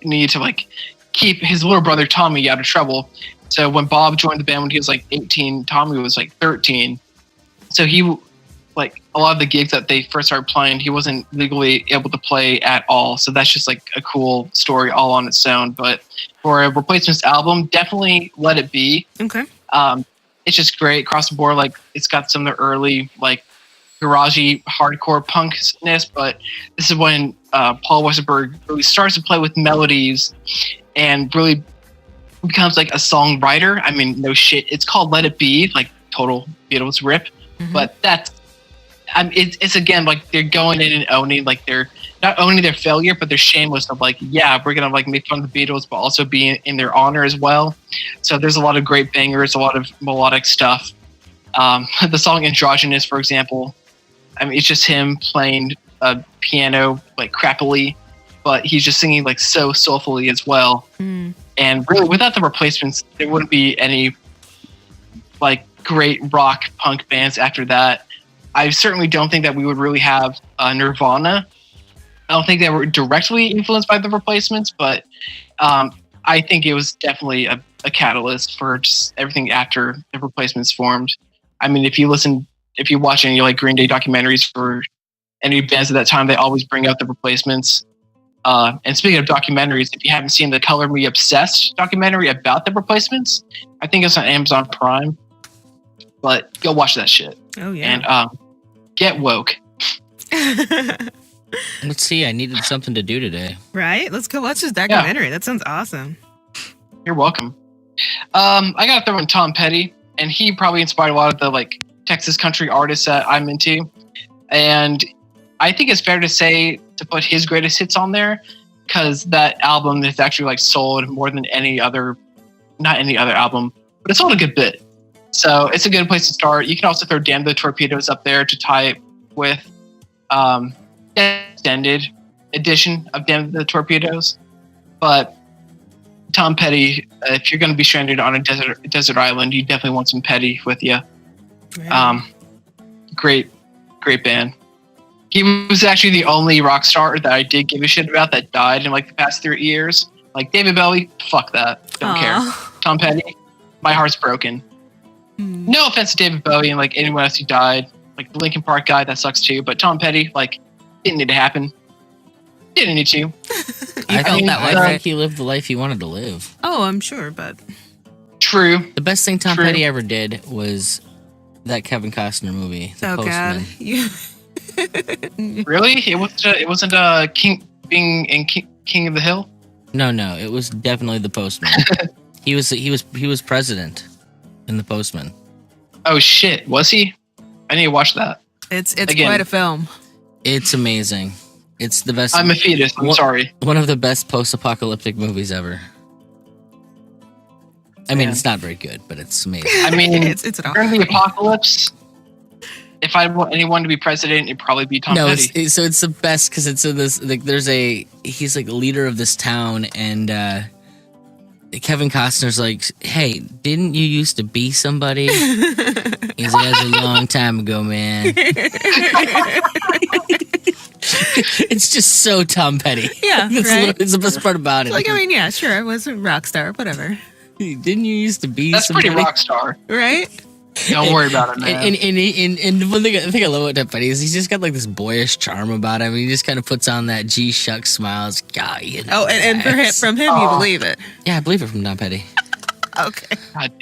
Speaker 6: needed to like keep his little brother Tommy out of trouble. So when Bob joined the band when he was like 18, Tommy was like 13. So he, like a lot of the gigs that they first started playing, he wasn't legally able to play at all. So that's just like a cool story all on its own. But for a Replacements album, definitely Let It Be.
Speaker 2: Okay.
Speaker 6: It's just great across the board. Like, it's got some of the early, like, garagey hardcore punkness, but this is when Paul Westerberg really starts to play with melodies and really becomes like a songwriter. I mean, no shit. It's called Let It Be, like total Beatles rip. But that's, it's again, like they're going in and owning, like they're not owning their failure, but they're shameless of like, yeah, we're going to like make fun of the Beatles, but also be in their honor as well. So there's a lot of great bangers, a lot of melodic stuff. The song Androgynous, for example, I mean, it's just him playing piano like crappily, but he's just singing like so soulfully as well. And really, without the Replacements, there wouldn't be any like great rock punk bands after that. I certainly don't think that we would really have Nirvana. I don't think they were directly influenced by the Replacements, but I think it was definitely a catalyst for just everything after the Replacements formed. I mean, if you watch any like Green Day documentaries for any bands at that time, they always bring out the Replacements. And speaking of documentaries, if you haven't seen the Color Me Obsessed documentary about the Replacements, I think it's on Amazon Prime. But go watch that shit.
Speaker 2: Oh yeah.
Speaker 6: And get woke.
Speaker 1: Let's see. I needed something to do today.
Speaker 2: Right? Let's go watch this documentary. That sounds awesome.
Speaker 6: You're welcome. I gotta throw in Tom Petty, and he probably inspired a lot of the like Texas country artists that I'm into. And I think it's fair to say to put his greatest hits on there, because that album is actually like sold more than not any other album, but it sold a good bit. So it's a good place to start. You can also throw Damn the Torpedoes up there to tie it with extended edition of Damn the Torpedoes. But Tom Petty, if you're going to be stranded on a desert island, you definitely want some Petty with you.
Speaker 2: Right.
Speaker 6: Great band. He was actually the only rock star that I did give a shit about that died in like the past 3 years. Like David Bowie, fuck that. Don't care. Tom Petty, my heart's broken. No offense to David Bowie and like anyone else who died. Like the Linkin Park guy, that sucks too. But Tom Petty, like, didn't need to happen. Didn't need to.
Speaker 1: I think he lived the life he wanted to live.
Speaker 2: Oh, I'm sure, but
Speaker 6: True.
Speaker 1: The best thing Tom Petty ever did was that Kevin Costner movie, The Postman.
Speaker 2: God. You...
Speaker 6: Really? It wasn't King being in King of the Hill?
Speaker 1: No, it was definitely The Postman. he was president in The Postman.
Speaker 6: Oh shit, was he? I need to watch that.
Speaker 2: It's quite a film.
Speaker 1: It's amazing. It's the best.
Speaker 6: I'm a fetus. I'm sorry.
Speaker 1: One of the best post-apocalyptic movies ever. I mean, it's not very good, but it's amazing. I
Speaker 6: mean,
Speaker 2: it's
Speaker 6: during the apocalypse, if I want anyone to be president, it'd probably be Tom Petty.
Speaker 1: So it's the best because it's in this. Like, he's like the leader of this town, and Kevin Costner's like, "Hey, didn't you used to be somebody?" He's like, "That's a long time ago, man." It's just so Tom Petty.
Speaker 2: Yeah, right?
Speaker 1: It's the best part about it.
Speaker 2: Like, I mean, yeah, sure, I was a rock star, whatever.
Speaker 1: Didn't you used to be
Speaker 6: That's
Speaker 1: somebody?
Speaker 6: pretty rock star.
Speaker 2: Right?
Speaker 6: Don't worry about it, man.
Speaker 1: And one thing I think I love about Tom Petty is he's just got like this boyish charm about him. He just kind of puts on that G shuck smile. It's, God, you know,
Speaker 2: oh, and from him, you believe it.
Speaker 1: Yeah, I believe it from Tom Petty.
Speaker 2: Okay.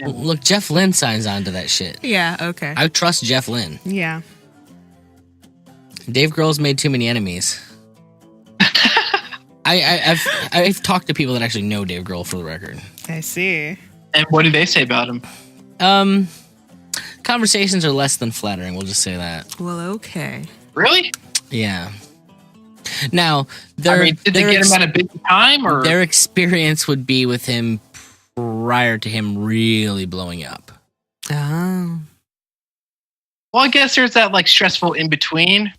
Speaker 1: Look, Jeff Lynne signs on to that shit.
Speaker 2: Yeah, okay.
Speaker 1: I trust Jeff Lynne.
Speaker 2: Yeah.
Speaker 1: Dave Grohl's made too many enemies. I've talked to people that actually know Dave Grohl, for the record.
Speaker 2: I see.
Speaker 6: And what do they say about him?
Speaker 1: Conversations are less than flattering. We'll just say that.
Speaker 2: Well, okay.
Speaker 6: Really?
Speaker 1: Yeah. Now,
Speaker 6: did they get him at a big time, or
Speaker 1: their experience would be with him prior to him really blowing up?
Speaker 2: Oh.
Speaker 6: Well, I guess there's that like stressful in between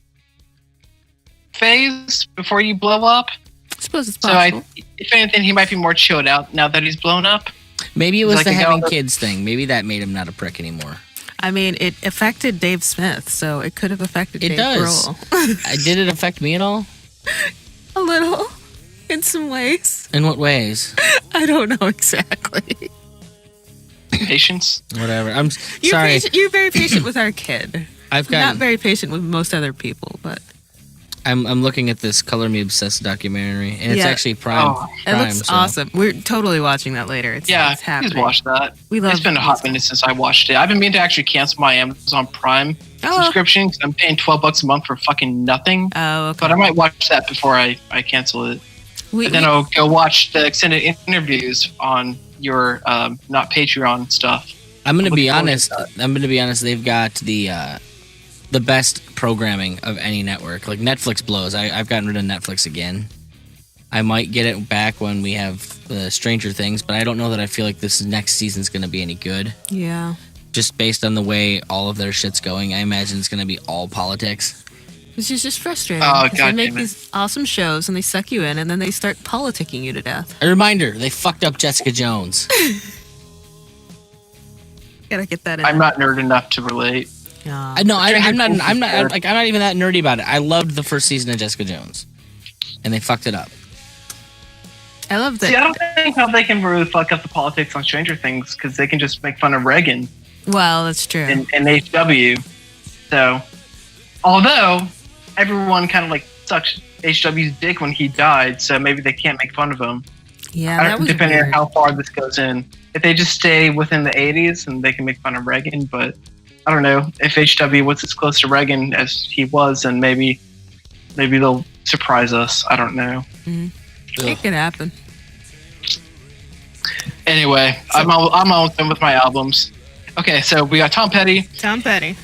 Speaker 6: phase before you blow up.
Speaker 2: I suppose it's possible.
Speaker 6: So if anything, he might be more chilled out now that he's blown up.
Speaker 1: Maybe it was like the having kids thing. Maybe that made him not a prick anymore.
Speaker 2: I mean, it affected Dave Smith, so it could have affected Dave Grohl.
Speaker 1: Did it affect me at all?
Speaker 2: A little, in some ways.
Speaker 1: In what ways?
Speaker 2: I don't know exactly.
Speaker 6: Patience?
Speaker 1: Whatever. I'm sorry.
Speaker 2: You're very patient with our kid.
Speaker 1: I've got
Speaker 2: not very patient with most other people, but
Speaker 1: I'm looking at this Color Me Obsessed documentary, and it's actually Prime.
Speaker 6: Oh,
Speaker 2: It
Speaker 1: Prime,
Speaker 2: looks
Speaker 1: so.
Speaker 2: awesome. We're totally watching that later. It's happening.
Speaker 6: please watch that.
Speaker 2: We love
Speaker 6: It's been a hot minute since I watched it. I've been meaning to actually cancel my Amazon Prime subscription because I'm paying $12 a month for fucking nothing.
Speaker 2: Oh, okay.
Speaker 6: But I might watch that before I cancel it. Then I'll go watch the extended interviews on your not Patreon stuff.
Speaker 1: I'm gonna be honest. They've got the best programming of any network. Like Netflix blows. I've gotten rid of Netflix again. I might get it back when we have Stranger Things, but I don't know that I feel like this next season's gonna be any good.
Speaker 2: Yeah.
Speaker 1: Just based on the way all of their shit's going, I imagine it's gonna be all politics.
Speaker 2: Which is just frustrating.
Speaker 6: Oh,
Speaker 2: because
Speaker 6: God
Speaker 2: they make
Speaker 6: damn it.
Speaker 2: these awesome shows and they suck you in and then they start politicking you to death.
Speaker 1: A reminder: they fucked up Jessica Jones.
Speaker 2: Gotta get that in.
Speaker 6: I'm not nerd enough to relate.
Speaker 2: Yeah.
Speaker 1: I'm not
Speaker 6: Things
Speaker 1: even that nerdy about it. I loved the first season of Jessica Jones, and they fucked it up.
Speaker 2: I love that.
Speaker 6: See, I don't think how they can really fuck up the politics on Stranger Things because they can just make fun of Reagan
Speaker 2: Well, that's true.
Speaker 6: and HW. So, although everyone kind of like sucked HW's dick when he died, so maybe they can't make fun of him.
Speaker 2: Yeah, that was
Speaker 6: depending
Speaker 2: weird.
Speaker 6: on how far this goes in. If they just stay within the 80s, and they can make fun of Reagan, but I don't know if HW was as close to Reagan as he was, and maybe they'll surprise us. I don't know.
Speaker 2: It could happen.
Speaker 6: Anyway, I'm almost done with my albums. Okay, so we got Tom Petty
Speaker 2: Tom Petty.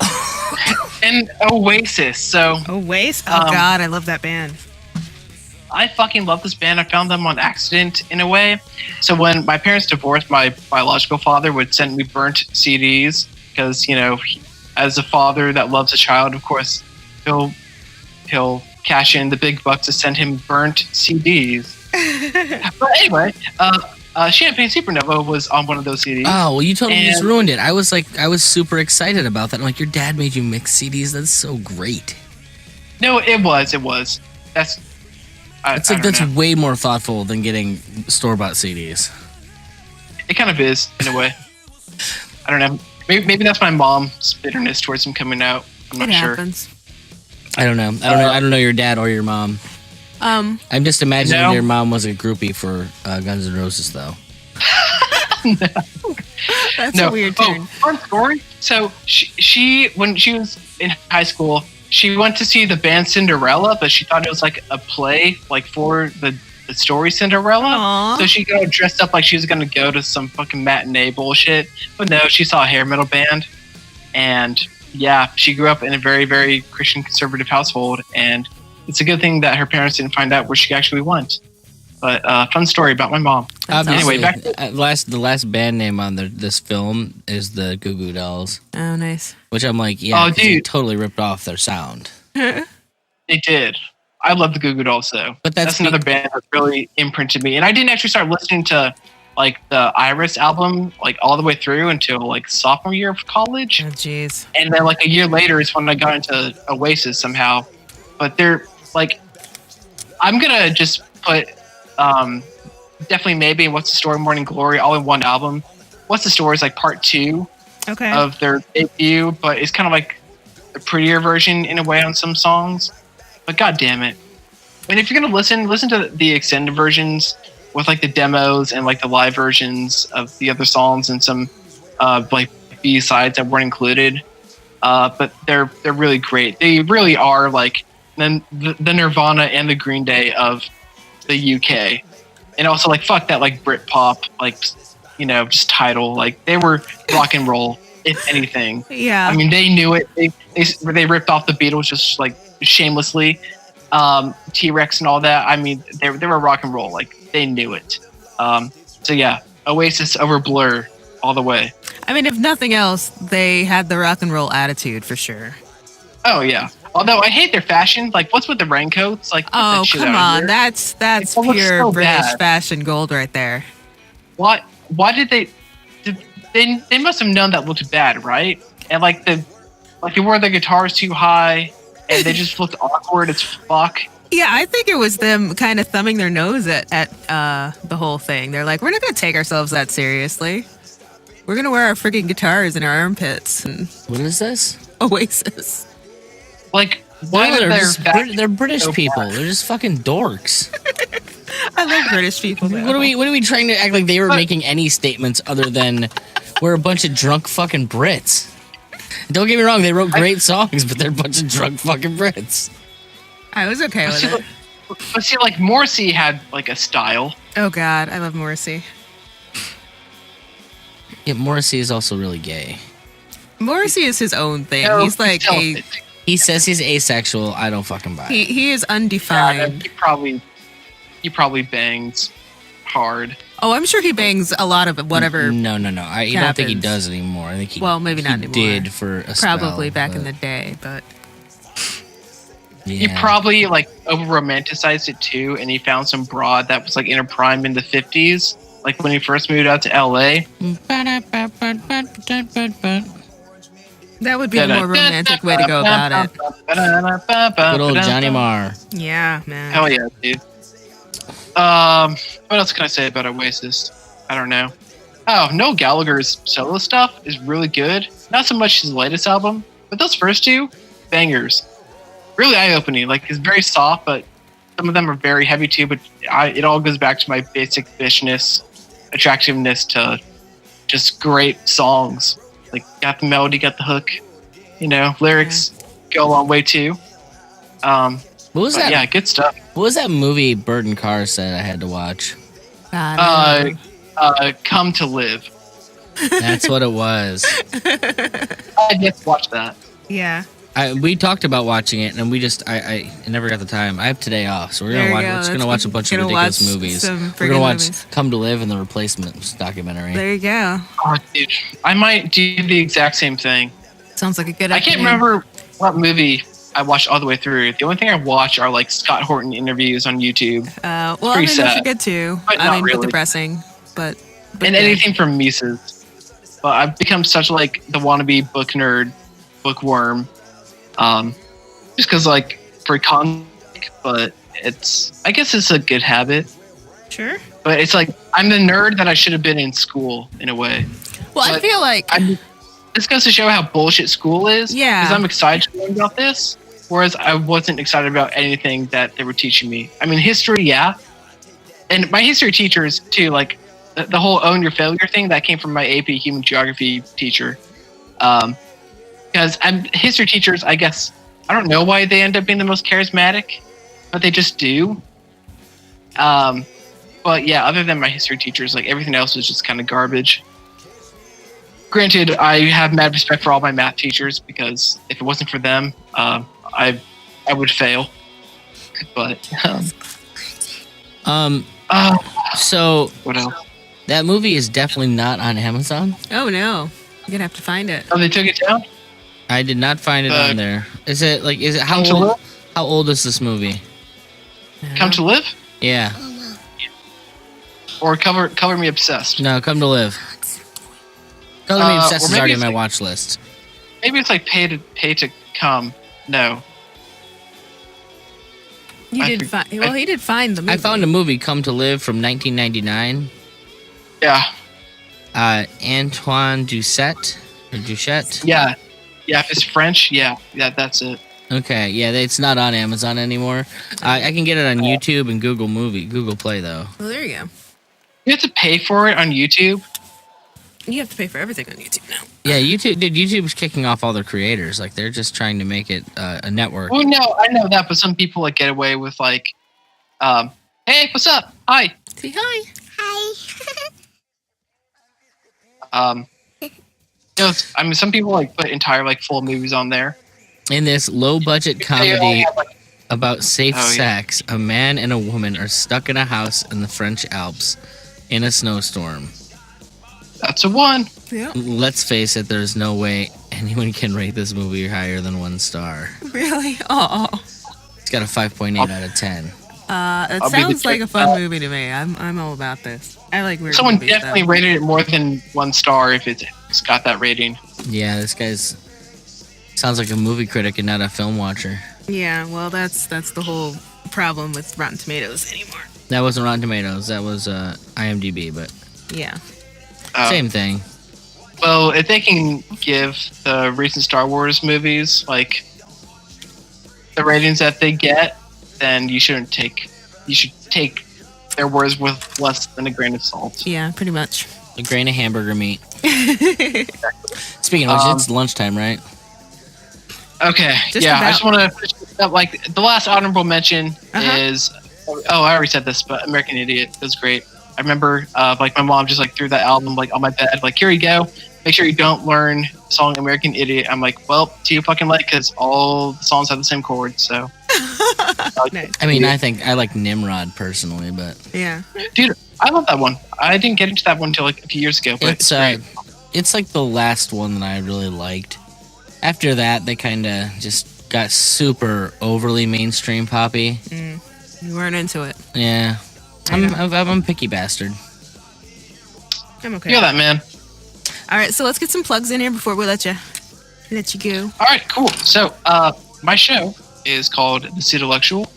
Speaker 6: and Oasis. So
Speaker 2: Oasis. Oh,
Speaker 6: Um,
Speaker 2: God, I love that band.
Speaker 6: I fucking love this band. I found them on accident in a way. So when my parents divorced, my biological father would send me burnt CDs because, you know, as a father that loves a child, of course, he'll cash in the big bucks to send him burnt CDs. But anyway, Champagne Supernova was on one of those CDs.
Speaker 1: Oh, well, you totally just
Speaker 6: And-
Speaker 1: ruined it. I was super excited about that. I'm like, your dad made you mix CDs. That's so great.
Speaker 6: No, it was.
Speaker 1: That's way more thoughtful than getting store-bought CDs.
Speaker 6: It kind of is in a way. I don't know. Maybe that's my mom's bitterness towards him coming out. I'm not
Speaker 2: It
Speaker 6: sure.
Speaker 2: happens.
Speaker 1: I don't know. I don't know your dad or your mom. I'm just imagining
Speaker 6: No.
Speaker 1: your mom was a groupie for Guns N' Roses, though.
Speaker 2: That's a weird turn.
Speaker 6: Fun story. So she when she was in high school, she went to see the band Cinderella, but she thought it was like a play, like for the story Cinderella.
Speaker 2: Aw.
Speaker 6: So she got dressed up like she was gonna go to some fucking matinee bullshit. But no, she saw a hair metal band, and yeah, she grew up in a very, very Christian conservative household, and it's a good thing that her parents didn't find out where she actually went. But fun story about my mom.
Speaker 1: Obviously,
Speaker 6: Anyway, back to
Speaker 1: the last band name on this film is the Goo Goo Dolls,
Speaker 2: Oh, nice.
Speaker 1: which I'm like, yeah,
Speaker 6: Oh,
Speaker 1: 'cause they
Speaker 6: dude.
Speaker 1: totally ripped off their sound.
Speaker 6: They did. I love the Goo Goo Dolls though.
Speaker 1: But that's
Speaker 6: another band that really imprinted me. And I didn't actually start listening to like the Iris album like all the way through until like sophomore year of college.
Speaker 2: Oh, jeez.
Speaker 6: And then like a year later is when I got into Oasis somehow. But they're like, I'm gonna just put Definitely Maybe and What's the Story, Morning Glory all in one album. What's the Story is like part 2
Speaker 2: Okay.
Speaker 6: of their debut, but it's kind of like a prettier version in a way on some songs. But god damn it. And if you're gonna listen to the extended versions with like the demos and like the live versions of the other songs and some like B-sides that weren't included. But they're really great. They really are like the Nirvana and the Green Day of the UK. And also like fuck that like Britpop, like, you know, just title. Like they were rock and roll, if anything.
Speaker 2: Yeah.
Speaker 6: I mean, they knew it. They ripped off the Beatles just like shamelessly. T-Rex and all that. I mean, they were rock and roll. Like they knew it. So yeah, Oasis over Blur all the way.
Speaker 2: I mean, if nothing else, they had the rock and roll attitude for sure.
Speaker 6: Oh yeah. Although I hate their fashion. Like, what's with the raincoats? Like, get
Speaker 2: Oh,
Speaker 6: that shit
Speaker 2: come
Speaker 6: out of
Speaker 2: on.
Speaker 6: here.
Speaker 2: That's
Speaker 6: It looks
Speaker 2: pure
Speaker 6: so
Speaker 2: British
Speaker 6: bad.
Speaker 2: fashion gold right there.
Speaker 6: Why did they must have known that looked bad, right? And like they wore their guitars too high, and they just looked awkward as fuck.
Speaker 2: Yeah, I think it was them kind of thumbing their nose at the whole thing. They're like, we're not going to take ourselves that seriously. We're going to wear our freaking guitars in our armpits and
Speaker 1: What is this?
Speaker 2: Oasis.
Speaker 6: Like Why
Speaker 1: No,
Speaker 6: did
Speaker 1: they're,
Speaker 6: their
Speaker 1: just
Speaker 6: back
Speaker 1: they're British
Speaker 6: so
Speaker 1: people.
Speaker 6: bad?
Speaker 1: They're just fucking dorks.
Speaker 2: I love British people. Though.
Speaker 1: What are we trying to act like they were making any statements other than we're a bunch of drunk fucking Brits? Don't get me wrong, they wrote great songs, but they're a bunch of drunk fucking Brits.
Speaker 2: I was okay with it.
Speaker 6: But see, like Morrissey had like a style.
Speaker 2: Oh God, I love Morrissey.
Speaker 1: Yeah, Morrissey is also really gay.
Speaker 2: Morrissey is his own thing.
Speaker 6: No,
Speaker 2: He's like a
Speaker 1: He says he's asexual. I don't fucking buy it.
Speaker 2: he is undefined.
Speaker 6: He probably bangs hard.
Speaker 2: Oh, I'm sure he bangs a lot of whatever.
Speaker 1: No. I don't think he
Speaker 2: happens.
Speaker 1: does anymore. I think he
Speaker 2: Maybe not anymore.
Speaker 1: did for a spell,
Speaker 2: Probably back in
Speaker 1: but
Speaker 2: the day, but
Speaker 6: He
Speaker 1: yeah.
Speaker 6: probably like over romanticized it too, and he found some broad that was like in her prime in the 50s, like when he first moved out to LA.
Speaker 2: that would be a more romantic way to go about it.
Speaker 1: Good old Johnny Marr.
Speaker 2: Yeah, man.
Speaker 6: Hell yeah, dude. What else can I say about Oasis? I don't know. Oh, Noel Gallagher's solo stuff is really good. Not so much his latest album, but those first two, bangers. Really eye-opening. Like, it's very soft, but some of them are very heavy too. But it all goes back to my basic fishness, attractiveness to just great songs. Like, got the melody, got the hook. You know, lyrics go a long way too.
Speaker 1: What was that?
Speaker 6: Yeah, good stuff.
Speaker 1: What was that movie Burton Carr said I had to watch?
Speaker 6: Come to Live.
Speaker 1: That's what it was.
Speaker 6: I just watched that.
Speaker 2: Yeah.
Speaker 1: We talked about watching it, and we just I never got the time. I have today off, so we're just gonna watch a bunch of ridiculous movies. We're gonna watch Come to Live and The Replacements documentary.
Speaker 2: There you go.
Speaker 6: Oh, dude, I might do the exact same thing.
Speaker 2: Sounds like a good.
Speaker 6: I can't remember what movie I watched all the way through. The only thing I watch are like Scott Horton interviews on YouTube.
Speaker 2: Well, I mean, those are good too.
Speaker 6: But not really.
Speaker 2: Depressing, but
Speaker 6: and anything from Mises. But I've become such like the wannabe book nerd, bookworm. Just because like for comic, but I guess it's a good habit.
Speaker 2: Sure.
Speaker 6: But it's like I'm the nerd that I should have been in school in a way.
Speaker 2: Well, I feel like
Speaker 6: this goes to show how bullshit school is.
Speaker 2: Yeah.
Speaker 6: Because I'm excited to learn about this, whereas I wasn't excited about anything that they were teaching me. I mean, history, yeah. And my history teachers, too, like the whole own your failure thing, that came from my AP Human Geography teacher. Because history teachers, I guess, I don't know why they end up being the most charismatic, but they just do. But yeah, other than my history teachers, like everything else was just kind of garbage. Granted, I have mad respect for all my math teachers because if it wasn't for them, I would fail. But
Speaker 1: so
Speaker 6: what else?
Speaker 1: That movie is definitely not on Amazon.
Speaker 2: Oh no, you're gonna have to find it.
Speaker 6: Oh, they took it down?
Speaker 1: I did not find it on there. Is it how old is this movie?
Speaker 6: Come to Live?
Speaker 1: Yeah.
Speaker 6: Or Color Me Obsessed?
Speaker 1: No, Come to Live. Color Me Obsessed is already on my
Speaker 6: like,
Speaker 1: watch list.
Speaker 6: Maybe it's like Pay to Come. No.
Speaker 2: He did find the movie.
Speaker 1: I found a movie, Come to Live, from 1999.
Speaker 6: Yeah.
Speaker 1: Antoine Doucette or Duchette.
Speaker 6: Yeah. Yeah, if it's French, yeah, that's it.
Speaker 1: Okay, yeah, it's not on Amazon anymore. I can get it on YouTube and Google Play though.
Speaker 2: Well, there you go.
Speaker 6: You have to pay for it on YouTube.
Speaker 2: You have to pay for everything on YouTube now.
Speaker 1: Yeah, YouTube's kicking off all their creators. Like they're just trying to make it a network.
Speaker 6: Well, no, I know that, but some people like get away with like, hey, what's up? Hi.
Speaker 2: Say hi.
Speaker 4: Hi.
Speaker 6: I mean, some people like put entire like full movies on there.
Speaker 1: In this low-budget comedy about safe sex, a man and a woman are stuck in a house in the French Alps in a snowstorm.
Speaker 6: That's a one.
Speaker 2: Yeah.
Speaker 1: Let's face it, there's no way anyone can rate this movie higher than 1 star.
Speaker 2: Really? Oh.
Speaker 1: It's got a 5.8 out of 10.
Speaker 2: It sounds like a fun movie to me. I'm all about this. I like weird
Speaker 6: Someone
Speaker 2: movies,
Speaker 6: definitely rated it more than 1 star if it's got that rating.
Speaker 1: Yeah, this guy's sounds like a movie critic and not a film watcher.
Speaker 2: Yeah, well, that's the whole problem with Rotten Tomatoes anymore.
Speaker 1: That wasn't Rotten Tomatoes. That was IMDb, but
Speaker 2: yeah,
Speaker 1: same thing.
Speaker 6: Well, if they can give the recent Star Wars movies like the ratings that they get, then you should take their words with less than a grain of salt.
Speaker 2: Yeah, pretty much.
Speaker 1: A grain of hamburger meat. Speaking of which, it's lunchtime, right?
Speaker 6: Okay.
Speaker 2: Just
Speaker 6: I
Speaker 2: about.
Speaker 6: just want to finish this up. Like, the last honorable mention is, I already said this, but American Idiot was great. I remember, like, my mom just like threw that album like on my bed, like, here you go. Make sure you don't learn the song American Idiot. I'm like, well, do you fucking like? Because all the songs have the same chords. So,
Speaker 2: Nice.
Speaker 1: I mean, I think I like Nimrod personally, but
Speaker 2: Yeah.
Speaker 6: dude, I love that one. I didn't get into that one until like a few years ago, but it's great.
Speaker 1: It's like the last one that I really liked. After that, they kind of just got super overly mainstream poppy.
Speaker 2: You weren't into it.
Speaker 1: Yeah, I'm a picky bastard.
Speaker 2: I'm okay.
Speaker 6: You know that, man.
Speaker 2: All right, so let's get some plugs in here before we let you go.
Speaker 6: All right, cool. So, my show is called The Pseudolectual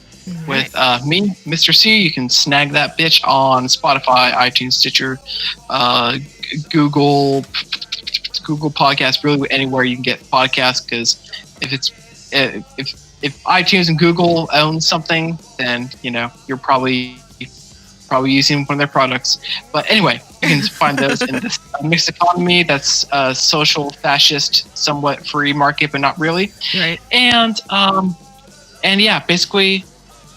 Speaker 6: with me, Mr. C. You can snag that bitch on Spotify, iTunes, Stitcher, Google Podcasts, really anywhere you can get podcasts. Because if iTunes and Google own something, then you're probably using one of their products. But anyway, you can find those in this mixed economy that's a social, fascist, somewhat free market, but not really.
Speaker 2: Right.
Speaker 6: And yeah, basically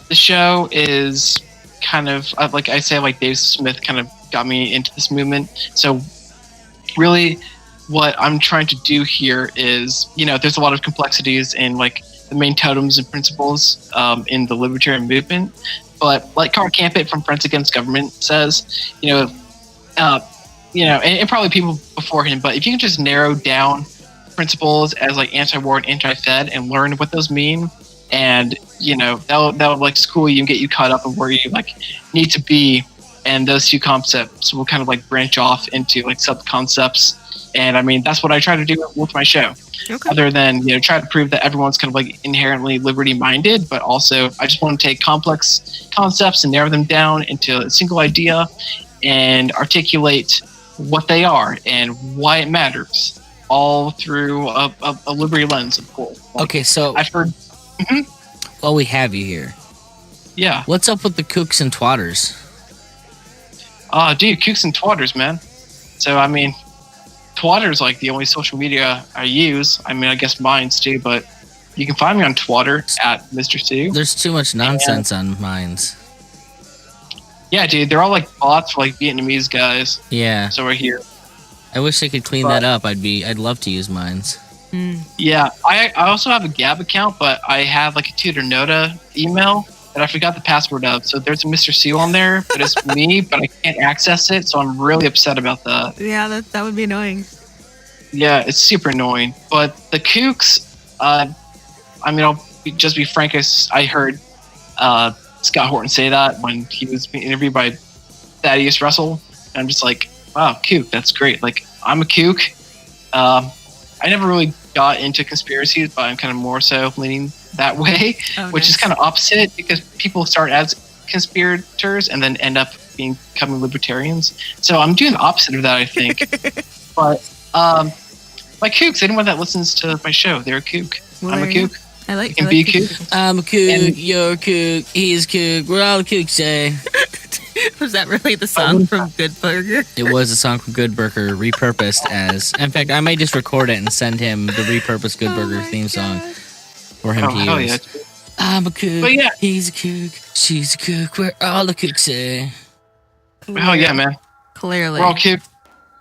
Speaker 6: the show is kind of like I say, like Dave Smith kind of got me into this movement. So really what I'm trying to do here is, there's a lot of complexities in like the main totems and principles in the libertarian movement. But like Carl Campit from Friends Against Government says, and probably people before him, but if you can just narrow down principles as like anti-war and anti-Fed and learn what those mean, and that'll like school you and get you caught up in where you like need to be, and those two concepts will kind of like branch off into like sub-concepts. And I mean, that's what I try to do with my show.
Speaker 2: Okay.
Speaker 6: Other than try to prove that everyone's kind of like inherently liberty-minded, but also I just want to take complex concepts and narrow them down into a single idea and articulate what they are and why it matters, all through a liberty lens, of course. Like,
Speaker 1: Okay, so
Speaker 6: I've heard.
Speaker 1: while we have you here,
Speaker 6: Yeah.
Speaker 1: what's up with the kooks and twatters?
Speaker 6: Dude, kooks and twatters, man. So I mean, Twatter's like the only social media I use. I mean, I guess mine's too, but you can find me on Twatter at Mr. Sue.
Speaker 1: There's too much nonsense on mines.
Speaker 6: Yeah, dude, they're all like bots for like Vietnamese guys.
Speaker 1: Yeah,
Speaker 6: So we're here.
Speaker 1: I wish they could clean that up. I'd love to use mines.
Speaker 6: Yeah, I also have a Gab account, but I have like a Tutor Nota email that I forgot the password of. So there's a Mr. Sue on there, but it's me, but I can't access it. So I'm really upset about that.
Speaker 2: Yeah, that would be annoying.
Speaker 6: Yeah, it's super annoying. But the kooks, I mean, I'll just be frank. I heard Scott Horton say that when he was being interviewed by Thaddeus Russell. And I'm just like, wow, kook, that's great. Like, I'm a kook. I never really got into conspiracies, but I'm kind of more so leaning that way, which is kind of opposite because people start as conspirators and then end up becoming libertarians. So I'm doing the opposite of that, I think. But my kooks, anyone that listens to my show, they're a kook.
Speaker 2: Well,
Speaker 6: I'm a kook.
Speaker 2: I like.
Speaker 6: You can be a kook.
Speaker 1: I'm a kook, you're a kook, he's a kook, we're all kooks, eh?
Speaker 2: Was that really the song from Good Burger?
Speaker 1: It was a song from Good Burger repurposed as. In fact, I might just record it and send him the repurposed Good Burger theme song for him to
Speaker 6: hell
Speaker 1: use.
Speaker 6: yeah.
Speaker 1: I'm a kook,
Speaker 6: But yeah.
Speaker 1: he's a kook, she's a kook, we're all a kooks, eh?
Speaker 6: Hell yeah, man.
Speaker 2: Clearly,
Speaker 6: We're all kook.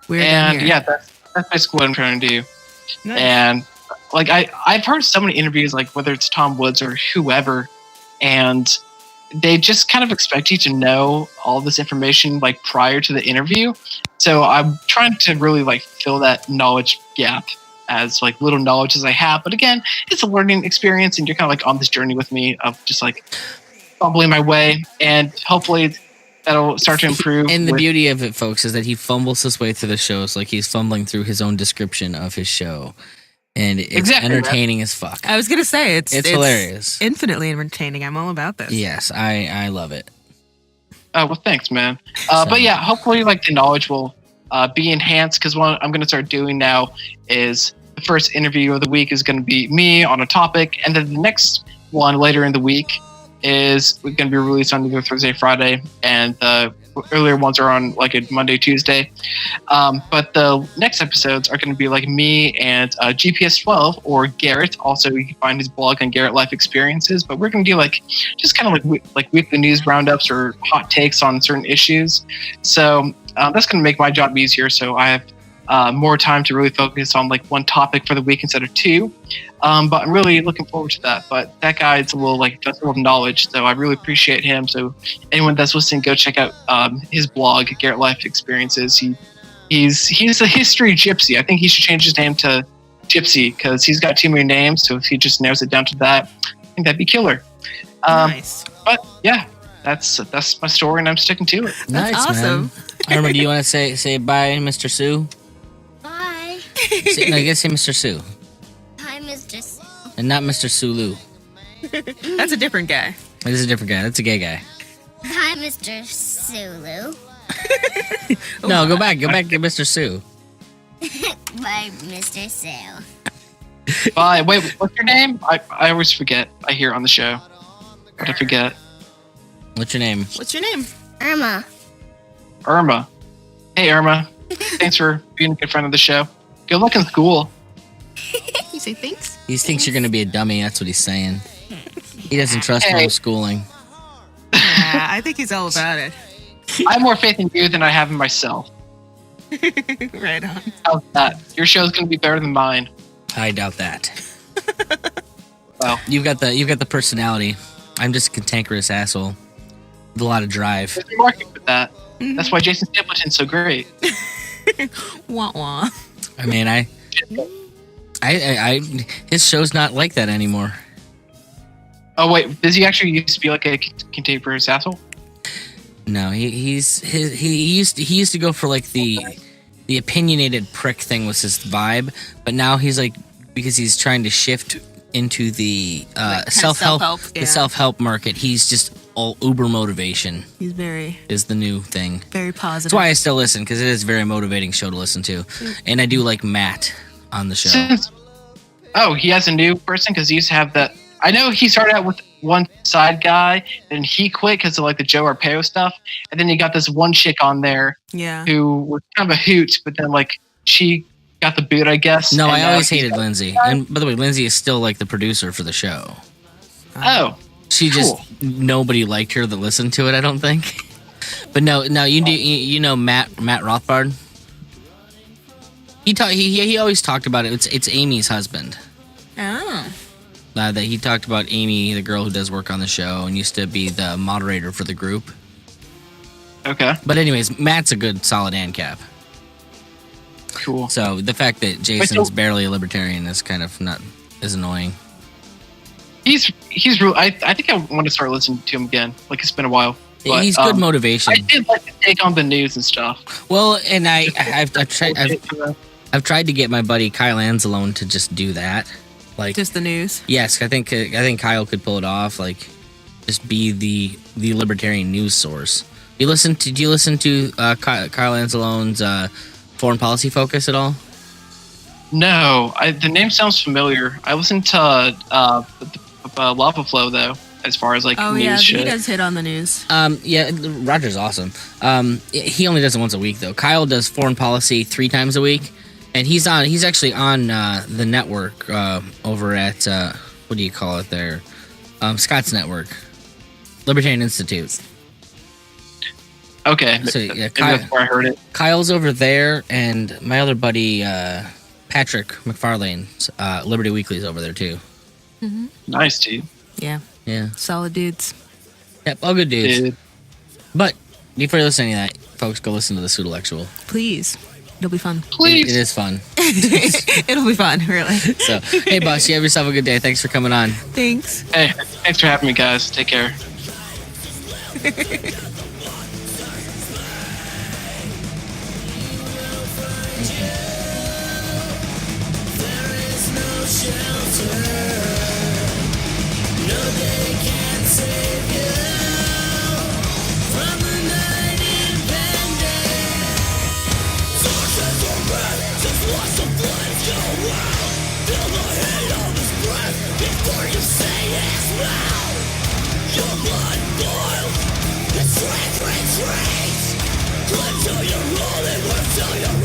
Speaker 2: we're done
Speaker 6: And
Speaker 2: here.
Speaker 6: yeah, that's basically what I'm trying to do.
Speaker 2: Nice.
Speaker 6: And like I've heard so many interviews, like whether it's Tom Woods or whoever, and they just kind of expect you to know all this information like prior to the interview. So I'm trying to really like fill that knowledge gap as like little knowledge as I have. But again, it's a learning experience, and you're kind of like on this journey with me of just like fumbling my way, and hopefully that'll start to improve.
Speaker 1: And the beauty of it, folks, is that he fumbles his way through the shows like he's fumbling through his own description of his show. And it's
Speaker 6: Exactly,
Speaker 1: entertaining as fuck.
Speaker 2: I was gonna say it's
Speaker 1: hilarious.
Speaker 2: infinitely entertaining. I'm all about this.
Speaker 1: Yes, I love it.
Speaker 6: Well, thanks, man. But yeah, hopefully, like the knowledge will be enhanced, because what I'm going to start doing now is the first interview of the week is going to be me on a topic, and then the next one later in the week is going to be released on either Thursday, Friday, and the earlier ones are on like a Monday, Tuesday. But the next episodes are going to be like me and GPS 12 or Garrett. Also, you can find his blog on Garrett Life Experiences. But we're going to do like just kind of like weekly news roundups or hot takes on certain issues. So that's going to make my job easier. So I have more time to really focus on like one topic for the week instead of two. But I'm really looking forward to that. But that guy's a little like vessel of knowledge, so I really appreciate him. So anyone that's listening, go check out his blog, Garrett Life Experiences. He's a history gypsy. I think he should change his name to Gypsy because he's got too many names. So if he just narrows it down to that, I think that'd be killer.
Speaker 2: Nice.
Speaker 6: But yeah, that's my story, and I'm sticking to it.
Speaker 1: Nice,
Speaker 2: awesome.
Speaker 1: man. Irma, do you want to say bye, Mr. Sue?
Speaker 4: Bye.
Speaker 1: No, I guess say Mr. Sue.
Speaker 4: Hi, Mr. Sue.
Speaker 1: And not Mr. Sulu.
Speaker 2: That's a different guy.
Speaker 1: That is a different guy. That's a gay guy.
Speaker 4: Hi, Mr. Sulu.
Speaker 1: No, go back to Mr. Sue.
Speaker 4: Bye, Mr. Sue.
Speaker 6: Bye. Wait, what's your name? I always forget. I hear it on the show, but I forget.
Speaker 1: What's your name?
Speaker 2: What's your name?
Speaker 4: Irma.
Speaker 6: Irma. Hey, Irma. Thanks for being a good friend of the show. Good luck in school.
Speaker 2: You say thanks?
Speaker 1: He thinks you're going to be a dummy. That's what he's saying. He doesn't trust homeschooling.
Speaker 2: Yeah, I think he's all about it.
Speaker 6: I have more faith in you than I have in myself.
Speaker 2: Right on.
Speaker 6: How's that? Your show's going to be better than mine.
Speaker 1: I doubt that.
Speaker 6: Well,
Speaker 1: You've got the personality. I'm just a cantankerous asshole with a lot of drive.
Speaker 6: there's a market for that. That's why Jason Stapleton's so great.
Speaker 2: Wah wah.
Speaker 1: I mean, I his show's not like that anymore.
Speaker 6: Oh wait, does he actually used to be like a cantankerous asshole?
Speaker 1: No, he used to go for like the opinionated prick thing was his vibe, but now he's like, because he's trying to shift into the self-help
Speaker 2: yeah.
Speaker 1: the self-help market. He's just all uber motivation
Speaker 2: He's very,
Speaker 1: is the new thing.
Speaker 2: very positive.
Speaker 1: That's why I still listen, because it is a very motivating show to listen to, and I do like Matt on the show.
Speaker 6: Oh, he has a new person because he used to have that. I know he started out with one side guy, and he quit because of like the Joe Arpaio stuff, and then you got this one chick on there
Speaker 2: Yeah.
Speaker 6: who was kind of a hoot, but then like she got the boot, I guess.
Speaker 1: No,
Speaker 6: and
Speaker 1: I
Speaker 6: now
Speaker 1: always
Speaker 6: he's
Speaker 1: hated
Speaker 6: got-
Speaker 1: Lindsay, and by the way, Lindsay is still like the producer for the show.
Speaker 6: Oh,
Speaker 1: She just
Speaker 6: Cool.
Speaker 1: nobody liked her that listened to it. I don't think. But no, you know Matt Rothbard. He always talked about it. It's Amy's husband.
Speaker 2: Oh.
Speaker 1: That he talked about Amy, the girl who does work on the show and used to be the moderator for the group.
Speaker 6: okay,
Speaker 1: But anyways, Matt's a good solid ANCAP.
Speaker 6: cool.
Speaker 1: So the fact that Jason's barely a libertarian is kind of is annoying.
Speaker 6: He's real. I think I want to start listening to him again. Like it's been a while. But,
Speaker 1: He's good motivation.
Speaker 6: I did like to take on the news and stuff.
Speaker 1: Well, and I've tried to get my buddy Kyle Anzalone to just do that. Like,
Speaker 2: Just the news.
Speaker 1: yes, I think Kyle could pull it off. Like, just be the libertarian news source. Do you listen to Kyle Anzalone's foreign policy focus at all?
Speaker 6: No, the name sounds familiar. I listened to Lava Flow though, as far as like
Speaker 2: Oh
Speaker 6: news
Speaker 2: yeah,
Speaker 6: shit.
Speaker 2: he does hit on the news.
Speaker 1: Yeah, Roger's awesome. He only does it once a week though. Kyle does foreign policy 3 times a week, and he's actually on the network over at what do you call it there? Scott's Network, Libertarian Institute.
Speaker 6: Okay,
Speaker 1: So, yeah,
Speaker 6: maybe that's where I heard it.
Speaker 1: Kyle's over there, and my other buddy Patrick McFarlane's Liberty Weekly's over there too.
Speaker 6: Nice, dude.
Speaker 2: Yeah.
Speaker 1: Yeah,
Speaker 2: Solid dudes.
Speaker 1: yep, all good dudes.
Speaker 6: Dude.
Speaker 1: But before you listen to any of that, folks, go listen to the Pseudolectual.
Speaker 2: Please. It'll be fun.
Speaker 6: Please.
Speaker 1: It is fun.
Speaker 2: It'll be fun, really.
Speaker 1: So, hey, boss, you have yourself a good day. Thanks for coming on.
Speaker 2: Thanks.
Speaker 6: Hey, thanks for having me, guys. Take care.
Speaker 3: Before you say
Speaker 7: Your blood boils, the strength retreats. Cling to your holy word till your